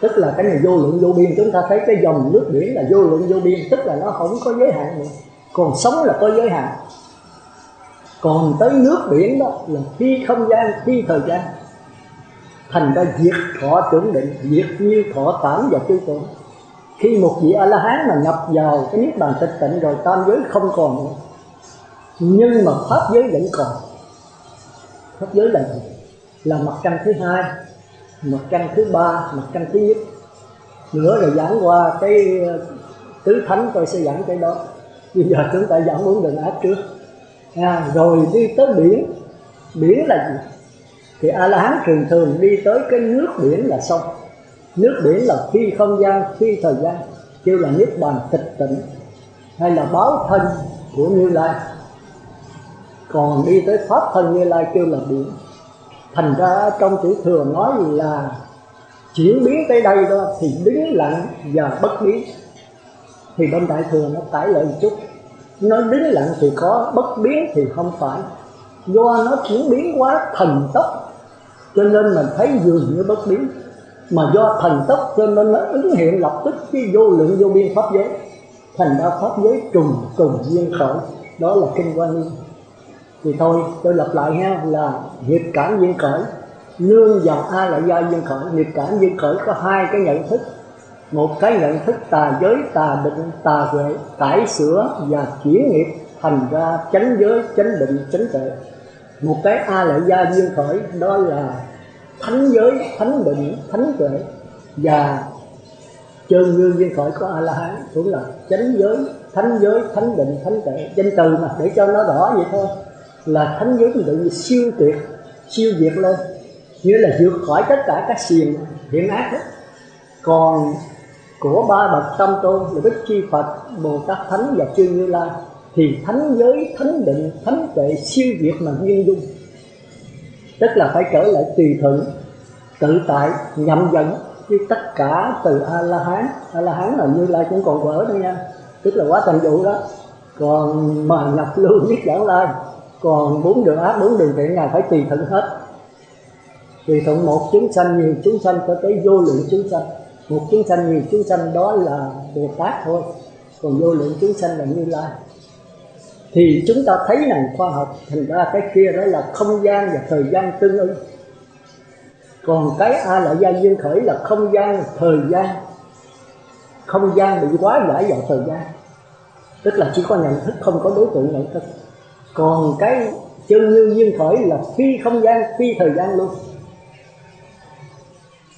Tức là cái này vô lượng vô biên. Chúng ta thấy cái dòng nước biển là vô lượng vô biên, tức là nó không có giới hạn nữa. Còn sống là có giới hạn. Còn tới nước biển đó là phi không gian, phi thời gian. Thành ra diệt thọ tưởng định, diệt như thọ tản và tư tưởng. Khi một vị A-la-hán mà nhập vào cái niết bàn tịch tịnh rồi, tam giới không còn nữa. Nhưng mà pháp giới vẫn còn. Pháp giới là gì? Là mặt trăng thứ hai, mặt trăng thứ ba, mặt trăng thứ nhất. Nữa rồi giảng qua cái tứ thánh, tôi sẽ giảng cái đó. Bây giờ chúng ta giảng 4 đường ác trước. Rồi đi tới biển. Biển là gì? Thì A-la-hán thường thường đi tới cái nước biển là xong. Nước biển là phi không gian, phi thời gian, kêu là niết bàn tịch tịnh, hay là báo thân của Như Lai. Còn đi tới pháp thân Như Lai kêu là biển. Thành ra trong tiểu thừa nói là chuyển biến tới đây đó thì đứng lặng và bất biến. Thì bên đại thừa nó cãi lại một chút, nói đứng lặng thì có, bất biến thì không phải. Do nó chuyển biến quá thần tốc cho nên mình thấy dường như bất biến, mà do thần tốc cho nên nó ứng hiện lập tức cái vô lượng vô biên pháp giới. thành ra pháp giới trùng trùng duyên khởi. Đó là kinh Hoa Nghiêm. Thì thôi tôi lặp lại ha, là nghiệp cảm duyên khởi nương vào A Lại Gia duyên khởi. Nghiệp cảm duyên khởi có hai cái nhận thức. Một cái nhận thức tà giới, tà định, tà huệ, cải sửa và chuyển nghiệp thành ra chánh giới, chánh định, chánh tuệ. Một cái A Lại Gia duyên khởi đó là thánh giới, thánh định, thánh tuệ. Và chân như duyên khởi của A-la-hán cũng là chánh giới, thánh định, thánh tuệ. Danh từ mà để cho nó rõ vậy thôi, là thánh giới tự siêu tuyệt, siêu diệt lên, như là vượt khỏi tất cả các xiềng hiểm ác đó. Còn của ba bậc tâm tôn là Bích Chi Phật, Bồ Tát Thánh và Chư Như Lai thì thánh giới, thánh định, thánh tuệ siêu diệt mà viên dung, tức là phải trở lại tùy thuận, tự tại, nhậm dẫn. Chứ tất cả từ A-la-hán là Như Lai cũng còn vỡ đó nha, tức là quá thành vụ đó. Còn mà nhập lưu nhất Vãng Lai, còn 4 đường ác, 4 đường thiện Ngài phải tùy thuận hết. Tùy thuận một chúng sanh, nhiều chúng sanh, cho tới vô lượng chúng sanh. Một chúng sanh, nhiều chúng sanh đó là Bồ Tát thôi, còn vô lượng chúng sanh là Như Lai. Thì chúng ta thấy rằng khoa học, thành ra cái kia đó là không gian và thời gian tương ưng. Còn cái A Lại Gia duyên khởi là không gian, thời gian. Không gian bị quá giải vào thời gian, tức là chỉ có nhận thức, không có đối tượng nhận thức. Còn cái chân như duyên khởi là phi không gian, phi thời gian luôn.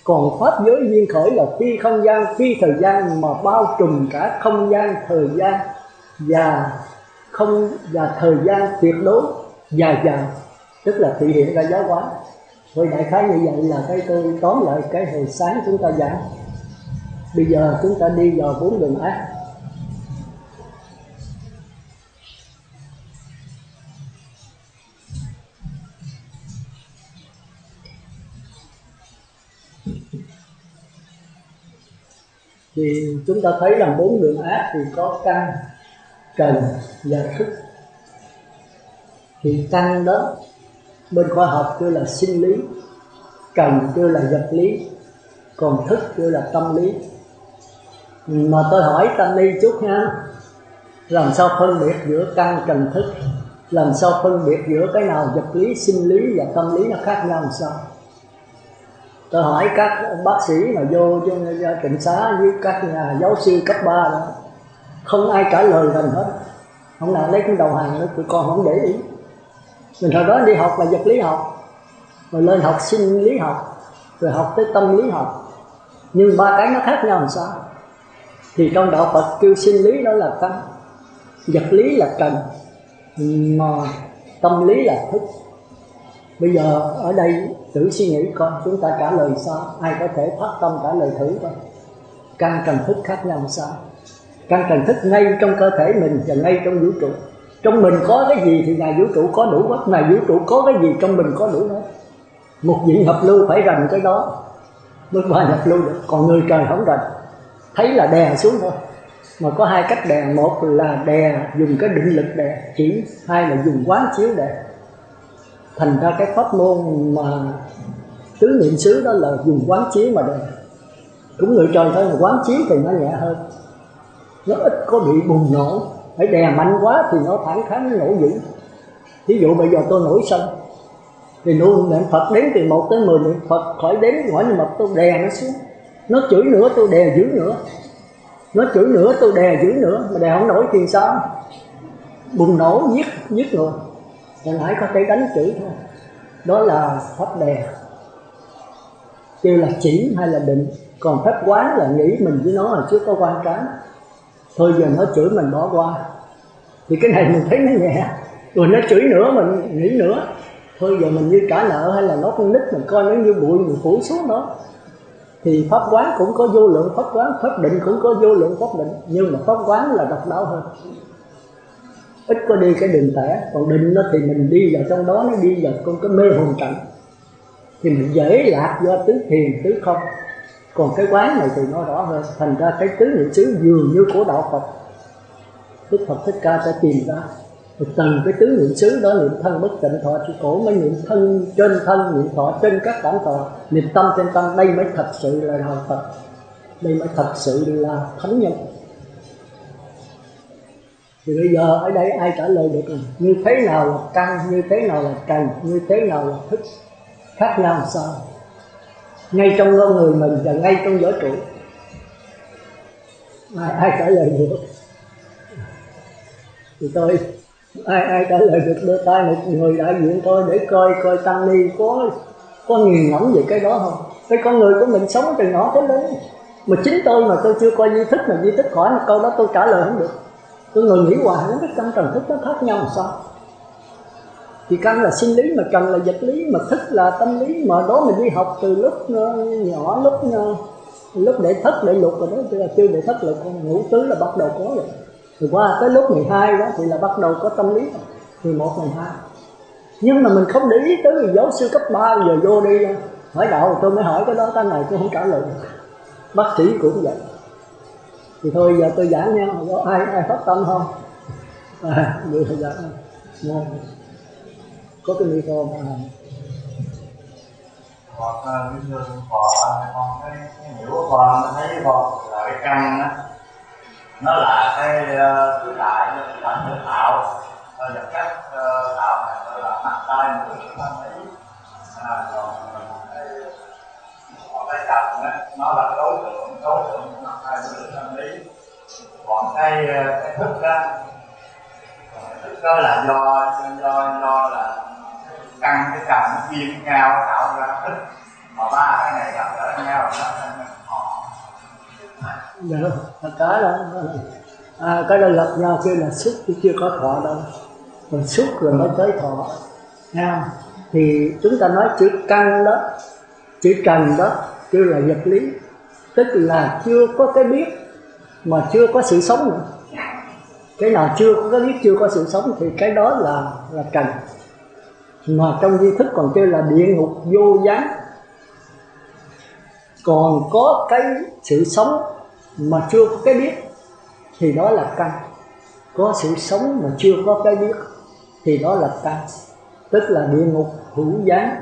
Còn pháp giới duyên khởi là phi không gian, phi thời gian, mà bao trùm cả không gian, thời gian và thời gian tuyệt đối dài dài, tức là thể hiện ra giáo hóa. Thôi đại khái như vậy là cái tôi tóm lại cái hồi sáng chúng ta giảng. Bây giờ chúng ta đi vào 4 đường ác. Thì chúng ta thấy rằng 4 đường ác thì có căn, trần và thức. Thì căn đó bên khoa học kêu là sinh lý, trần kêu là vật lý, còn thức kêu là tâm lý. Mà tôi hỏi Tăng Ni chút ha, làm sao phân biệt giữa căn, trần, thức? Làm sao phân biệt giữa cái nào vật lý, sinh lý và tâm lý nó khác nhau làm sao? Tôi hỏi các bác sĩ mà vô trong trịnh xá với các nhà giáo sư cấp 3 đó, không ai trả lời gần hết. Không nào lấy cái đầu hàng đó, tụi con không để ý. Mình hồi đó đi học là vật lý học, rồi lên học sinh lý học, rồi học tới tâm lý học. Nhưng ba cái nó khác nhau làm sao? Thì trong đạo Phật kêu sinh lý đó là căn, vật lý là trần, mà tâm lý là thức. Bây giờ ở đây thử suy nghĩ coi chúng ta trả lời sao? Ai có thể phát tâm trả lời thử coi. Căn trần thức khác nhau làm sao? Căn trần thức ngay trong cơ thể mình và ngay trong vũ trụ. Trong mình có cái gì thì ngài vũ trụ có đủ hết, ngài vũ trụ có cái gì trong mình có đủ hết. Một vị nhập lưu phải rành cái đó mới qua nhập lưu được, còn người trời không rành, thấy là đè xuống thôi. Mà có hai cách đè, một là đè dùng cái định lực đè chỉ, hai là dùng quán chiếu đè. Thành ra cái pháp môn mà tứ niệm xứ đó là dùng quán chiếu mà đè. Cũng người trời thôi, mà quán chiếu thì nó nhẹ hơn, nó ít có bị bùng nổ. Phải đè mạnh quá thì nó phản kháng, nó nổ dữ. Ví dụ bây giờ tôi nổi sân thì niệm Phật đếm từ 1 tới 10 niệm Phật, khỏi đếm hỏi, nhưng mà tôi đè nó xuống. Nó chửi nữa tôi đè dữ nữa, nó chửi nữa tôi đè dữ nữa, mà đè không nổi thì sao? Bùng nổ giết người. Hồi nãy có thể đánh chửi thôi. Đó là pháp đè, kêu là chỉ hay là định. Còn pháp quán là nghĩ mình với nó là chưa có quan trán, thôi giờ nó chửi mình bỏ qua. Thì cái này mình thấy nó nhẹ, rồi nó chửi nữa mình nghĩ nữa, thôi giờ mình như trả nợ hay là nó con nít, mình coi nó như bụi mình phủ xuống đó. Thì pháp quán cũng có vô lượng pháp quán, pháp định cũng có vô lượng pháp định, nhưng mà pháp quán là độc đáo hơn, ít có đi cái định tẻ. Còn định đó thì mình đi vào trong đó, nó đi vào con cái mê hồn trận, thì mình dễ lạc do tứ thiền tứ không. Còn cái quán này thì nó rõ hơn. Thành ra cái tứ niệm xứ dường như của đạo Phật, Đức Phật Thích Ca sẽ tìm ra. Rồi từ cái tứ niệm xứ đó, niệm thân bất tịnh thọ chư cổ, mới niệm thân trên thân, niệm thọ trên các cảm thọ, niệm tâm trên tâm. Đây mới thật sự là đạo Phật, đây mới thật sự là thánh nhân. Thì bây giờ ở đây ai trả lời được rồi? Như thế nào là căn, như thế nào là trần, như thế nào là thức, khác nhau làm sao? Ngay trong con người mình và ngay trong vũ trụ, ai trả lời được? Thì tôi ai trả lời được đưa tay một người đại diện tôi để coi tăng ni có nghiền ngẫm về cái đó không? Cái con người của mình sống từ nhỏ tới lớn, mà chính tôi mà tôi chưa coi duy thức, mà duy thức hỏi một câu đó tôi trả lời không được. Tôi ngồi nghĩ hoài không biết căn trần thức nó khác nhau làm sao. Thì căn là sinh lý, mà trần là vật lý, mà thức là tâm lý. Mà đó mình đi học từ lúc nhỏ, lúc đệ thất đệ lục rồi đó, tức là chưa đệ thất là con ngũ tứ là bắt đầu có rồi. Thì qua tới lúc 12 đó thì là bắt đầu có tâm lý rồi, 11, 12. Nhưng mà mình không để ý tới giáo sư cấp 3 giờ vô đi hỏi đạo, tôi mới hỏi cái đó, cái này tôi không trả lời được. Bác sĩ cũng vậy. Thì thôi giờ tôi giảng nha, có ai phát tâm không? Được rồi giảng. Ngon. Có cái micro mà bình thường còn cái hiểu của con thấy con là cái căn đó, nó là cái tứ đại là tự tạo vật chất tạo này, gọi là mặt tay mũi thân ý, còn cái trần nó là đối tượng của mặt tay mũi thân ý. Còn cái thức đó là do là căn cái trần nó chia với nhau tạo ra thức, mà ba cái này gặp gỡ nhau nó thành họ. được cái đó cái đó gặp nhau kia là xúc, chứ chưa có thọ đâu. Còn xúc rồi mới tới thọ nha. Thì chúng ta nói chữ căn đó, chữ trần đó kêu là vật lý, tức là chưa có cái biết mà chưa có sự sống nữa. Cái nào chưa có cái biết, chưa có sự sống thì cái đó là trần. Mà trong duy thức còn kêu là địa ngục vô gián. Còn có cái sự sống mà chưa có cái biết thì đó là căn. Có sự sống mà chưa có cái biết thì đó là căn, tức là địa ngục hữu gián.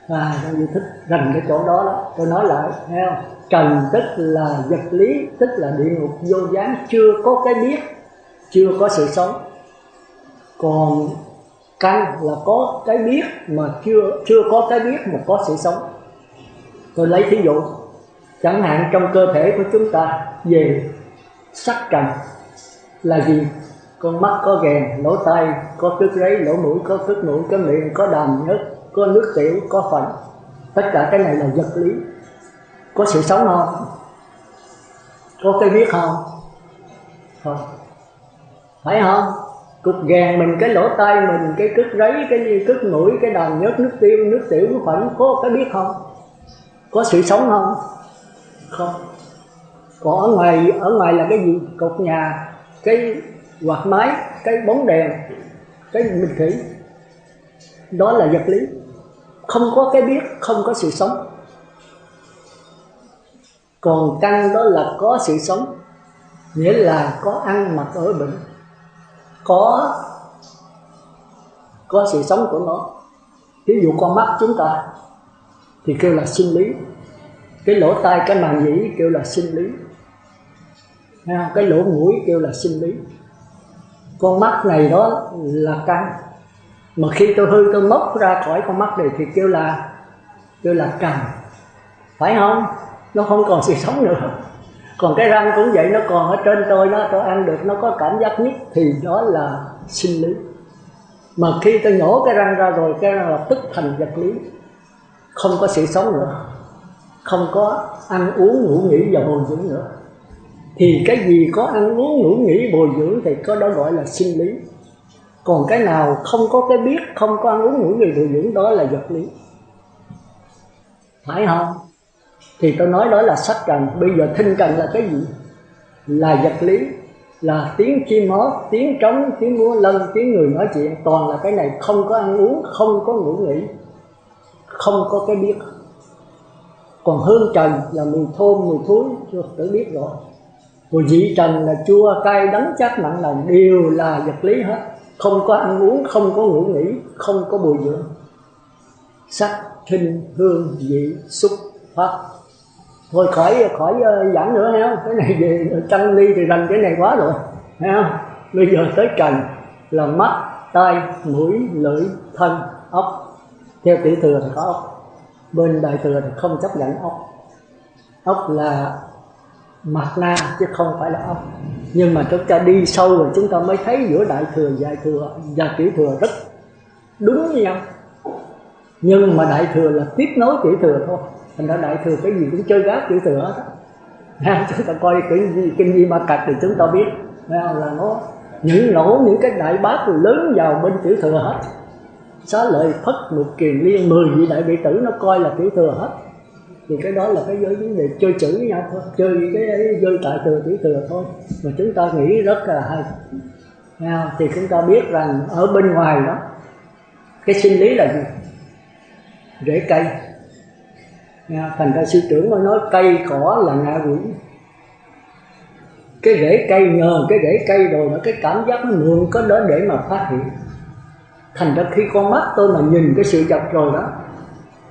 Trong duy thức gần cái chỗ đó đó, tôi nói lại thấy không? Trần tức là vật lý, tức là địa ngục vô gián, chưa có cái biết, chưa có sự sống. Còn căn là có cái biết mà chưa có cái biết mà có sự sống. Tôi lấy thí dụ, chẳng hạn trong cơ thể của chúng ta về sắc trần là gì? Con mắt có ghèn, lỗ tai có cứt ráy, lỗ mũi có cứt mũi, có miệng có đàm nhớt, có nước tiểu, có phẫn. Tất cả cái này là vật lý. Có sự sống không? Có cái biết không? Không. Phải không? Cục ghèn mình, cái lỗ tai mình, cái cứt ráy, cái cứt mũi, cái đàm nhớt, nước tiểu, nước phẫn, có cái biết không? Có sự sống không? Không. Còn ở ngoài là cái gì? Cột nhà, cái quạt máy, cái bóng đèn, cái minh thủy, đó là vật lý. Không có cái biết, không có sự sống. Còn căn đó là có sự sống, nghĩa là có ăn mặc ở bệnh, có sự sống của nó. Ví dụ con mắt chúng ta thì kêu là sinh lý, cái lỗ tai, cái màng nhĩ kêu là sinh lý, cái lỗ mũi kêu là sinh lý. Con mắt này đó là căn, mà khi tôi hư tôi móc ra khỏi con mắt này thì kêu là trần, phải không? Nó không còn sự sống nữa. Còn cái răng cũng vậy, nó còn ở trên tôi ăn được, nó có cảm giác nhất thì đó là sinh lý. Mà khi tôi nhổ cái răng ra rồi, cái răng lập tức thành vật lý, không có sự sống nữa, không có ăn uống ngủ nghỉ và bồi dưỡng nữa. Thì cái gì có ăn uống ngủ nghỉ bồi dưỡng thì có đó gọi là sinh lý. Còn cái nào không có cái biết, không có ăn uống ngủ nghỉ bồi dưỡng, đó là vật lý, phải không? Thì tôi nói đó là sắc trần. Bây giờ thinh trần là cái gì? Là vật lý, là tiếng chim hót, tiếng trống, tiếng múa lân, tiếng người nói chuyện, toàn là cái này. Không có ăn uống, không có ngủ nghỉ, không có cái biết. Còn hương trần là mùi thơm, mùi thối, chưa tự biết rồi. Rồi vị trần là chua, cay, đắng, chát, mặn là đều là vật lý hết. Không có ăn uống, không có ngủ nghỉ, không có bồi dưỡng. Sắc, thinh, hương, vị, xúc, pháp. Thôi khỏi giảng nữa, thấy không? Cái này về trăng ly thì rành cái này quá rồi, thấy không? Bây giờ tới trần là mắt, tai, mũi, lưỡi, thân, ốc. Theo tiểu thừa thì có ốc, bên đại thừa thì không chấp nhận ốc. Ốc là mặt na chứ không phải là ốc. Nhưng mà chúng ta đi sâu rồi chúng ta mới thấy giữa đại thừa, đại thừa và tiểu thừa rất đúng với nhau. Nhưng mà đại thừa là tiếp nối tiểu thừa thôi. Thành ra đại thừa cái gì cũng chơi gác tiểu thừa hết. Chúng ta coi kinh Di Ma Cật thì chúng ta biết là nó những nổ những cái đại bác lớn vào bên tiểu thừa hết. Xá Lợi Phất, Mục Kiền Liên, 10 vị đại đệ tử nó coi là tiểu thừa hết. Thì cái đó là cái giới vấn đề chơi chữ với nhau thôi, chơi cái giới đại thừa tiểu thừa thôi. Mà chúng ta nghĩ rất là hay. Thì chúng ta biết rằng ở bên ngoài đó cái sinh lý là gì? Rễ cây. Thành ra sư trưởng mới nói cây cỏ là ngạ quỷ. Cái rễ cây, nhờ cái rễ cây rồi nó cái cảm giác nó mượn có đó để mà phát hiện. Thành ra khi con mắt tôi mà nhìn cái sự vật rồi đó,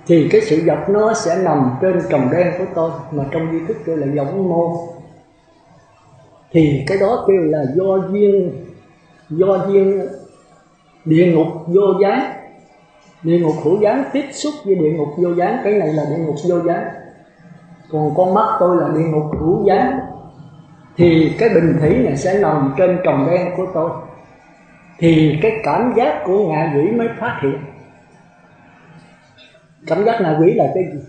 thì cái sự vật nó sẽ nằm trên tròng đen của tôi, mà trong di thức kêu là võng môn. Thì cái đó kêu là do duyên địa ngục vô gián. Địa ngục hữu gián tiếp xúc với địa ngục vô gián. Cái này là địa ngục vô gián. Còn con mắt tôi là địa ngục hữu gián. Thì cái bình thủy này sẽ nằm trên tròng đen của tôi. Thì cái cảm giác của ngạ quỷ mới phát hiện. Cảm giác ngạ quỷ là cái gì?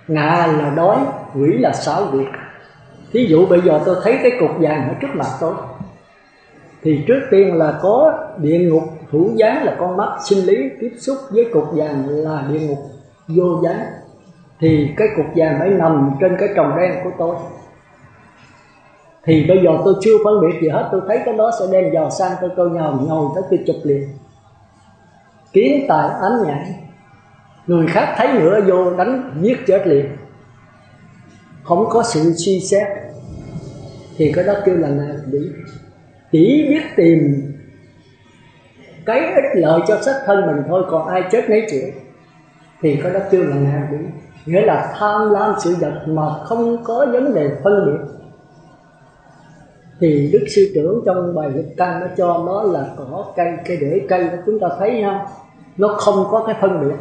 Ngạ là đói, quỷ là xảo quyệt. Thí dụ bây giờ tôi thấy cái cục vàng ở trước mặt tôi, thì trước tiên là có địa ngục hữu gián là con mắt sinh lý tiếp xúc với cục vàng là địa ngục vô gián. Thì cái cục vàng phải nằm trên cái tròng đen của tôi. Thì bây giờ tôi chưa phân biệt gì hết, tôi thấy cái đó sẽ đem vào sang tôi nhồi tới tôi chụp liền. Kiến tài ám nhãn. Người khác thấy nữa vô đánh giết chết liền, không có sự suy xét. Thì cái đó kêu là ngạ quỷ. Chỉ biết tìm cái ích lợi cho xác thân mình thôi, còn ai chết nấy chịu. Thì cái đó kêu là ngạ quỷ. Nghĩa là tham lam sự vật mà không có vấn đề phân biệt. Thì Đức Sư Trưởng trong bài Lục Căn nó cho nó là cỏ cây, cái rễ cây đó chúng ta thấy không? Nó không có cái phân biệt.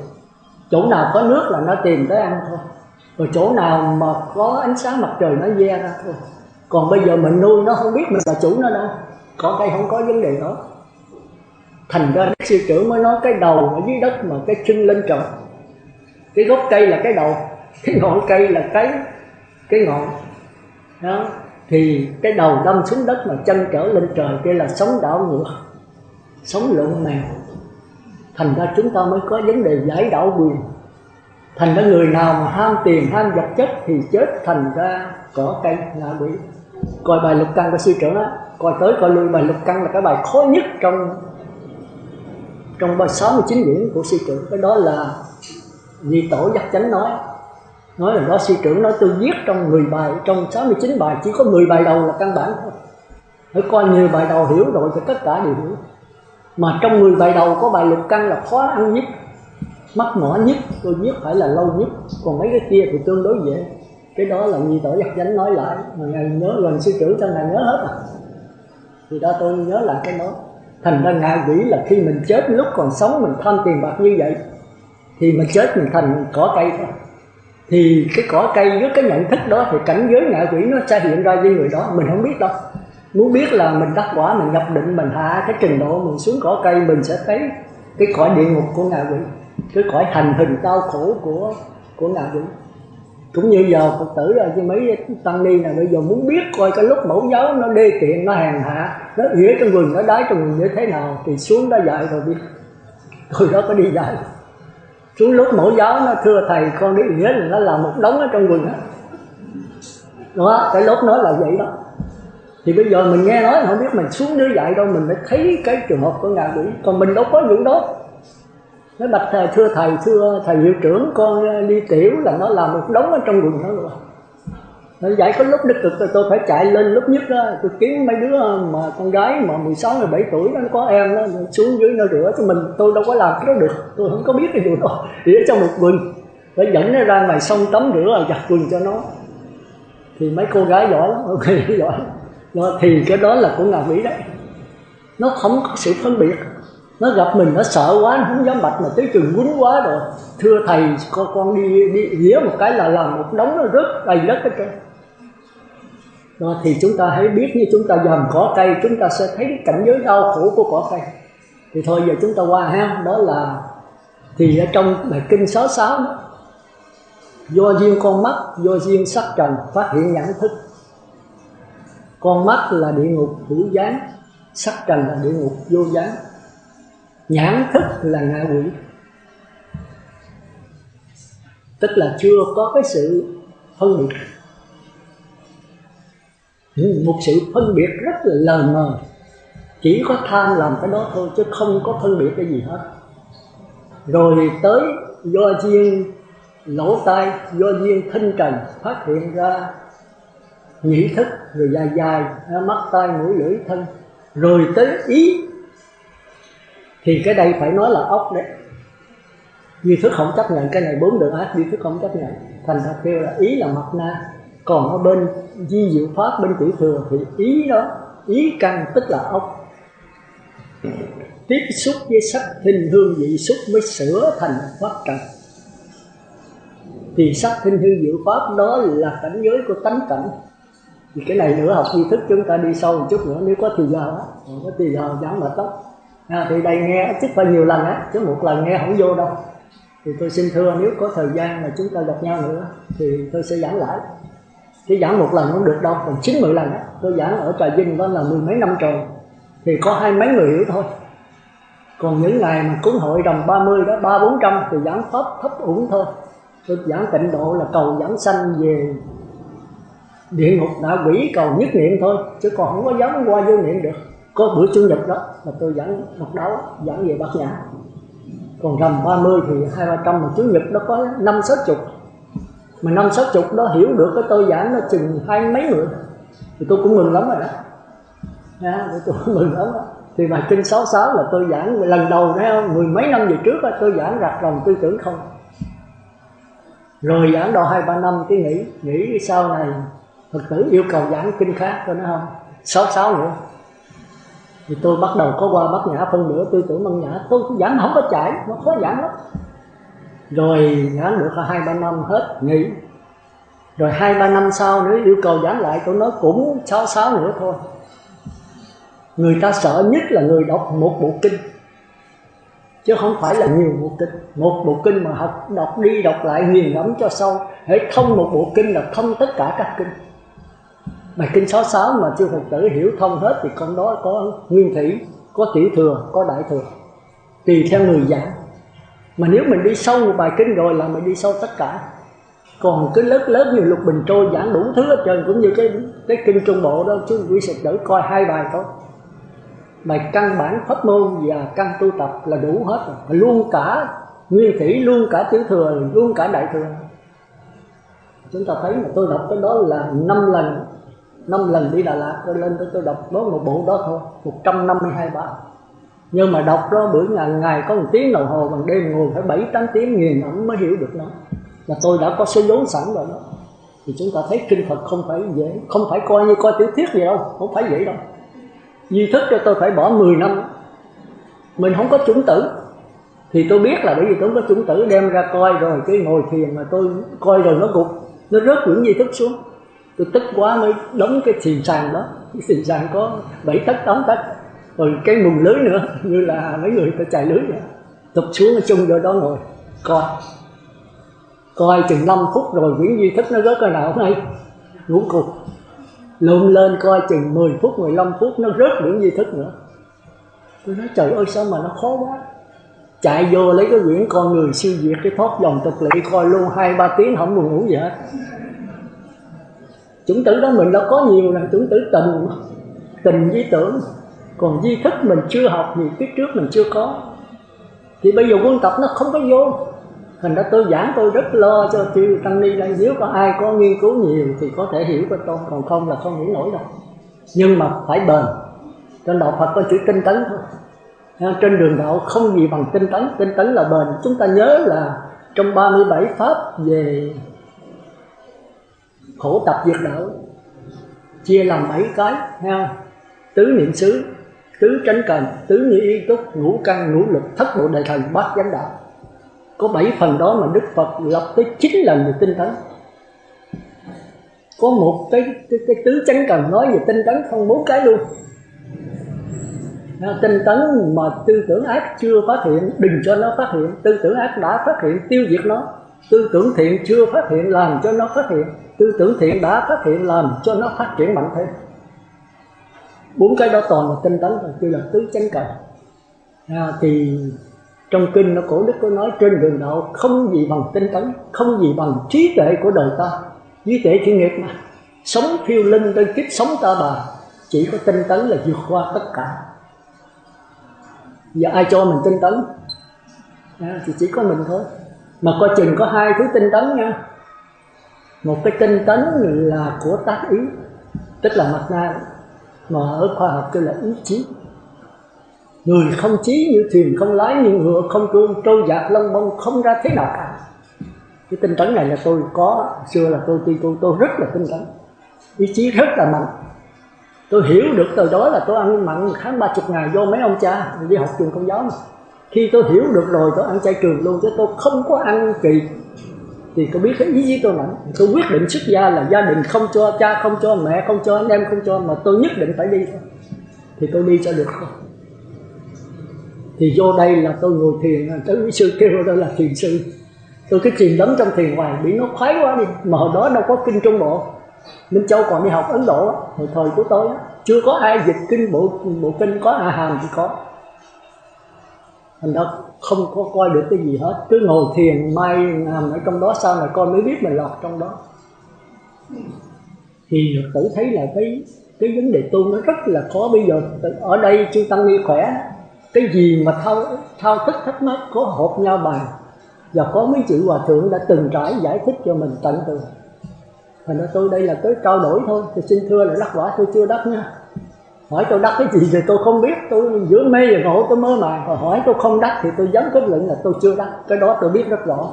Chỗ nào có nước là nó tìm tới ăn thôi. Rồi chỗ nào mà có ánh sáng mặt trời nó ve ra thôi. Còn bây giờ mình nuôi nó không biết mình là chủ nó đâu. Cỏ cây không có vấn đề đó. Thành ra Đức Sư Trưởng mới nói cái đầu ở dưới đất mà cái chân lên trời. Cái gốc cây là cái đầu, cái ngọn cây là cái ngọn đó. Thì cái đầu đâm xuống đất mà chân trở lên trời, kia là sống đảo ngược, sống lộn mèo. Thành ra chúng ta mới có vấn đề giải đảo quyền. Thành ra người nào mà ham tiền, ham vật chất thì chết thành ra cỏ cây ngạ quỷ. Coi bài Lục Căn của Sư Trưởng á, coi tới coi lui, bài Lục Căn là cái bài khó nhất trong bài 69 điển của Sư Trưởng. Cái đó là Di Tổ Giác Chánh nói là đó. Sư Trưởng nói tôi viết trong 10 bài, trong 69 bài chỉ có 10 bài đầu là căn bản thôi. Phải coi nhiều bài đầu hiểu rồi thì tất cả đều hiểu. Mà trong 10 bài đầu có bài Lục Căn là khó ăn nhất, mắc mỏ nhất, tôi viết phải là lâu nhất. Còn mấy cái kia thì tương đối dễ. Cái đó là Di Tổ Giác Chánh nói lại, mà ngài nhớ gần Sư Trưởng cho ngài nhớ hết à. Thì đó tôi nhớ lại cái đó. Thành ra ngạ quỷ là khi mình chết, lúc còn sống mình tham tiền bạc như vậy, thì mình chết mình thành cỏ cây thôi. Thì cái cỏ cây với cái nhận thức đó thì cảnh giới ngạ quỷ nó sẽ hiện ra với người đó, mình không biết đâu. Muốn biết là mình đắc quả, mình nhập định, mình hạ cái trình độ mình xuống cỏ cây, mình sẽ thấy cái cõi địa ngục của ngạ quỷ, cái cõi hành hình đau khổ của ngạ quỷ. Cũng như giờ Phật tử rồi chứ mấy tăng ni nào bây giờ muốn biết coi cái lúc mẫu giáo nó đê tiện, nó hèn hạ, nó ỉa trong vườn, nó đái trong vườn như thế nào thì xuống đó dạy rồi biết. Rồi đó có đi dạy. Xuống lúc mẫu giáo nó thưa thầy con đi ỉa là nó làm một đống ở trong vườn đó. Đó, cái lúc nói là vậy đó. Thì bây giờ mình nghe nói không biết mình xuống dưới dạy đâu, mình mới thấy cái trường hợp của ngạ quỷ. Còn mình đâu có những đó. Nó bạch thầy, thưa thầy hiệu trưởng, con đi tiểu là nó làm một đống ở trong vườn đó rồi. Nó dạy có lúc đứt cực tôi phải chạy lên lúc nhất đó, tôi kiếm mấy đứa mà con gái mà 16, 17 tuổi nó có em nó xuống dưới nó rửa cho mình. Tôi đâu có làm cái đó được, tôi không có biết cái vụ đó. Thì ở trong một vườn phải dẫn nó ra ngoài sông tắm rửa rồi giặt quần cho nó. Thì mấy cô gái giỏi lắm, ok giỏi. Đó, thì cái đó là của ngạ quỷ đấy. nó không có sự phân biệt. Nó gặp mình nó sợ quá, nó không dám bạch, mà tới chừng quýnh quá rồi thưa thầy con đi vía một cái là làm một đống nó rớt đầy đất hết trơn. Đó, thì chúng ta hãy biết, như chúng ta dòm cỏ cây, chúng ta sẽ thấy cái cảnh giới đau khổ của cỏ cây. Thì thôi giờ chúng ta qua ha, đó là thì ở trong bài kinh 66 đó, do duyên con mắt, do duyên sắc trần phát hiện nhãn thức. Con mắt là địa ngục hữu gián, sắc trần là địa ngục vô gián, nhãn thức là ngạ quỷ. Tức là chưa có cái sự phân biệt, một sự phân biệt rất là lờ mờ, chỉ có tham làm cái đó thôi chứ không có phân biệt cái gì hết. Rồi tới do duyên lỗ tai, do duyên thinh trần phát hiện ra nhĩ thức, rồi dài dài mắt tai mũi lưỡi thân, rồi tới ý. Thì cái đây phải nói là ốc đấy, duy thức không chấp nhận cái này, 4 đường ác duy thức không chấp nhận, thành ra kêu là ý là mặt na. Còn ở bên di diệu pháp, bên tiểu thừa thì ý đó, ý căn tức là ốc. Tiếp xúc với sắc thinh hương vị xúc mới sửa thành pháp trần. Thì sắc thinh hương diệu pháp đó là cảnh giới của tánh cảnh. Thì cái này nữa học duy thức chúng ta đi sâu một chút nữa nếu có thời giờ á, có thời giờ giảng mệt lắm. Thì đây nghe chắc phải nhiều lần á, chứ một lần nghe không vô đâu. Thì tôi xin thưa nếu có thời gian mà chúng ta gặp nhau nữa thì tôi sẽ giảng lại. Chứ giảng một lần không được đâu, còn 9-10 lần á. Tôi giảng ở Trà Vinh đó là 10 mấy năm trời, thì có 20 mấy người hiểu thôi. Còn những ngày mà cúng hội rằm 30 đó, 300-400 thì giảng pháp thấp ủng thôi. Tôi giảng tịnh độ là cầu giảng sanh về địa ngục ngạ quỷ, cầu nhất niệm thôi, chứ còn không có dám qua vô niệm được. Có bữa Chủ nhật đó là tôi giảng một đấu, giảng về Bát Nhã. Còn rằm 30 thì 200-300, mà Chủ nhật đó có 50-60. Mà 50-60 đó hiểu được cái tôi giảng nó chừng 20 mấy người, thì tôi cũng mừng lắm rồi đó. Tôi cũng mừng lắm đó. Thì bài kinh 66 là tôi giảng lần đầu đó, 10 mấy năm về trước đó, tôi giảng rạc lòng tư tưởng không. Rồi giảng đầu 2-3 năm cái nghĩ sau này Phật tử yêu cầu giảng kinh khác, tôi nói không, 66 nữa. Thì tôi bắt đầu có qua Bát Nhã phân nửa tư tưởng Bát Nhã, tôi giảng không có chạy, nó khó giảng lắm. Rồi giảng được 2-3 năm hết nghỉ. Rồi 2-3 năm sau nữa yêu cầu giảng lại, tôi nói cũng 66 nữa thôi. Người ta sợ nhất là người đọc một bộ kinh, chứ không phải là nhiều bộ kinh. Một bộ kinh mà đọc đi đọc lại nghiền ngẫm cho sâu, hãy thông một bộ kinh là thông tất cả các kinh. Bài kinh 66 mà chư Phật tử hiểu thông hết thì con đó có nguyên thủy, có tiểu thừa, có đại thừa, tùy theo người giảng. Mà nếu mình đi sâu một bài kinh rồi là mình đi sâu tất cả. Còn cứ lớp như Lục Bình Trôi giảng đủ thứ hết trơn, cũng như cái kinh Trung Bộ đó, chứ quý Phật tử coi 2 bài thôi. Bài căn bản pháp môn và căn tu tập là đủ hết rồi. Luôn cả nguyên thủy, luôn cả tiểu thừa, luôn cả đại thừa. Chúng ta thấy mà tôi đọc cái đó là 5 lần đi Đà Lạt, tôi lên tôi đọc đó một bộ đó thôi, 152 bài. Nhưng mà đọc đó bữa ngày có 1 tiếng đồng hồ, bằng đêm ngồi phải 7-8 tiếng nghiền ngẫm mới hiểu được nó. Mà tôi đã có số vốn sẵn rồi đó. Thì chúng ta thấy kinh Phật không phải dễ, không phải coi như coi tiểu thuyết gì đâu, không phải vậy đâu. Duy thức cho tôi phải bỏ 10 năm. Mình không có chủng tử thì tôi biết là bởi vì tôi không có chủng tử, đem ra coi rồi cái ngồi thiền mà tôi coi rồi nó gục, nó rớt quyển duy thức xuống. Tôi tức quá mới đóng cái thiền sàn đó. Cái thiền sàn có 7 tấc 8 tấc, rồi cái mùng lưới nữa, như là mấy người ta chạy lưới vậy. Tụt xuống ở chung vô đó ngồi coi chừng 5 phút rồi quyển duy thức nó rớt cái nào không hay, ngủ cục. Lùm lên coi chừng 10 phút, 15 phút nó rớt quyển duy thức nữa. Tôi nói trời ơi sao mà nó khó quá. Chạy vô lấy cái quyển con người siêu việt, cái thoát dòng tục lệ coi luôn 2-3 tiếng không buồn ngủ gì hết. Chủng tử đó mình đã có nhiều là chủng tử tình với tưởng. Còn duy thức mình chưa học thì phía trước mình chưa có. Thì bây giờ quân tập nó không có vô. Thành ra tôi giảng tôi rất lo cho chư tăng ni đây. Nếu có ai có nghiên cứu nhiều thì có thể hiểu của tôi, còn không là không hiểu nổi đâu. Nhưng mà phải bền. Trên đạo Phật có chữ tinh tấn thôi. Trên đường đạo không gì bằng tinh tấn là bền. Chúng ta nhớ là trong 37 pháp về khổ tập diệt đạo chia làm 7 cái, tứ niệm xứ, tứ tránh cần, tứ như ý túc, ngũ căn, ngũ lực, thất bộ đại thần, bát chánh đạo. Có 7 phần đó mà Đức Phật lập tới 9 lần về tinh tấn. Có một cái tứ chánh cần nói về tinh tấn không 4 cái luôn. Tinh tấn mà tư tưởng ác chưa phát hiện, đừng cho nó phát hiện. Tư tưởng ác đã phát hiện, tiêu diệt nó. Tư tưởng thiện chưa phát hiện, làm cho nó phát hiện. Tư tưởng thiện đã phát hiện, làm cho nó phát triển mạnh thêm. 4 cái đó toàn là tinh tấn, kêu là tứ chánh cần. Thì trong kinh nó cổ Đức có nói trên đường đạo không gì bằng tinh tấn, không gì bằng trí tuệ của đời ta. Trí tuệ chuyên nghiệp mà, sống phiêu linh tới kiếp sống ta bà, chỉ có tinh tấn là vượt qua tất cả. Giờ ai cho mình tinh tấn thì chỉ có mình thôi. Mà coi chừng có 2 thứ tinh tấn nha. Một cái tinh tấn là của tác ý, tức là mặt na, mà ở khoa học kêu là ý chí. Người không chí như thuyền không lái, như ngựa không truông, trôi dạt lông bông không ra thế nào cả. Cái tinh tấn này là tôi có, xưa là tôi rất là tinh tấn, ý chí rất là mạnh. Tôi hiểu được từ đó là tôi ăn mặn tháng 30 ngày do mấy ông cha đi học trường Công giáo mà. Khi tôi hiểu được rồi tôi ăn chay trường luôn, chứ tôi không có ăn kỳ. Thì tôi biết cái ý chí tôi mạnh. Tôi quyết định xuất gia là gia đình không cho, cha không cho, mẹ không cho, anh em không cho, mà tôi nhất định phải đi thôi. Thì tôi đi cho được thôi. Thì vô đây là tôi ngồi thiền, tới sư kêu tôi là thiền sư. Tôi cứ chìm đắm trong thiền hoài, bị nó khoái quá đi. Mà hồi đó đâu có kinh Trung Bộ. Minh Châu còn đi học Ấn Độ, hồi thời của tôi chưa có ai dịch kinh bộ kinh, có A Hàm thì có. Thành đó không có coi được cái gì hết, cứ ngồi thiền mai nằm ở trong đó, sau này con mới biết mình lọt trong đó. Thì Phật tử thấy là cái vấn đề tu nó rất là khó. Bây giờ ở đây chư tăng ni khỏe, cái gì mà thao thức thắc mắc có họp nhau bàn, và có mấy chữ hòa thượng đã từng trải giải thích cho mình tận tường. Thành ra tôi đây là tới trao đổi thôi. Tôi xin thưa là đắc quả tôi chưa đắc nha. Hỏi tôi đắc cái gì thì tôi không biết. Tôi giữa mê và ngộ tôi mơ màng. Hỏi tôi không đắc thì tôi dám kết luận là tôi chưa đắc. Cái đó tôi biết rất rõ.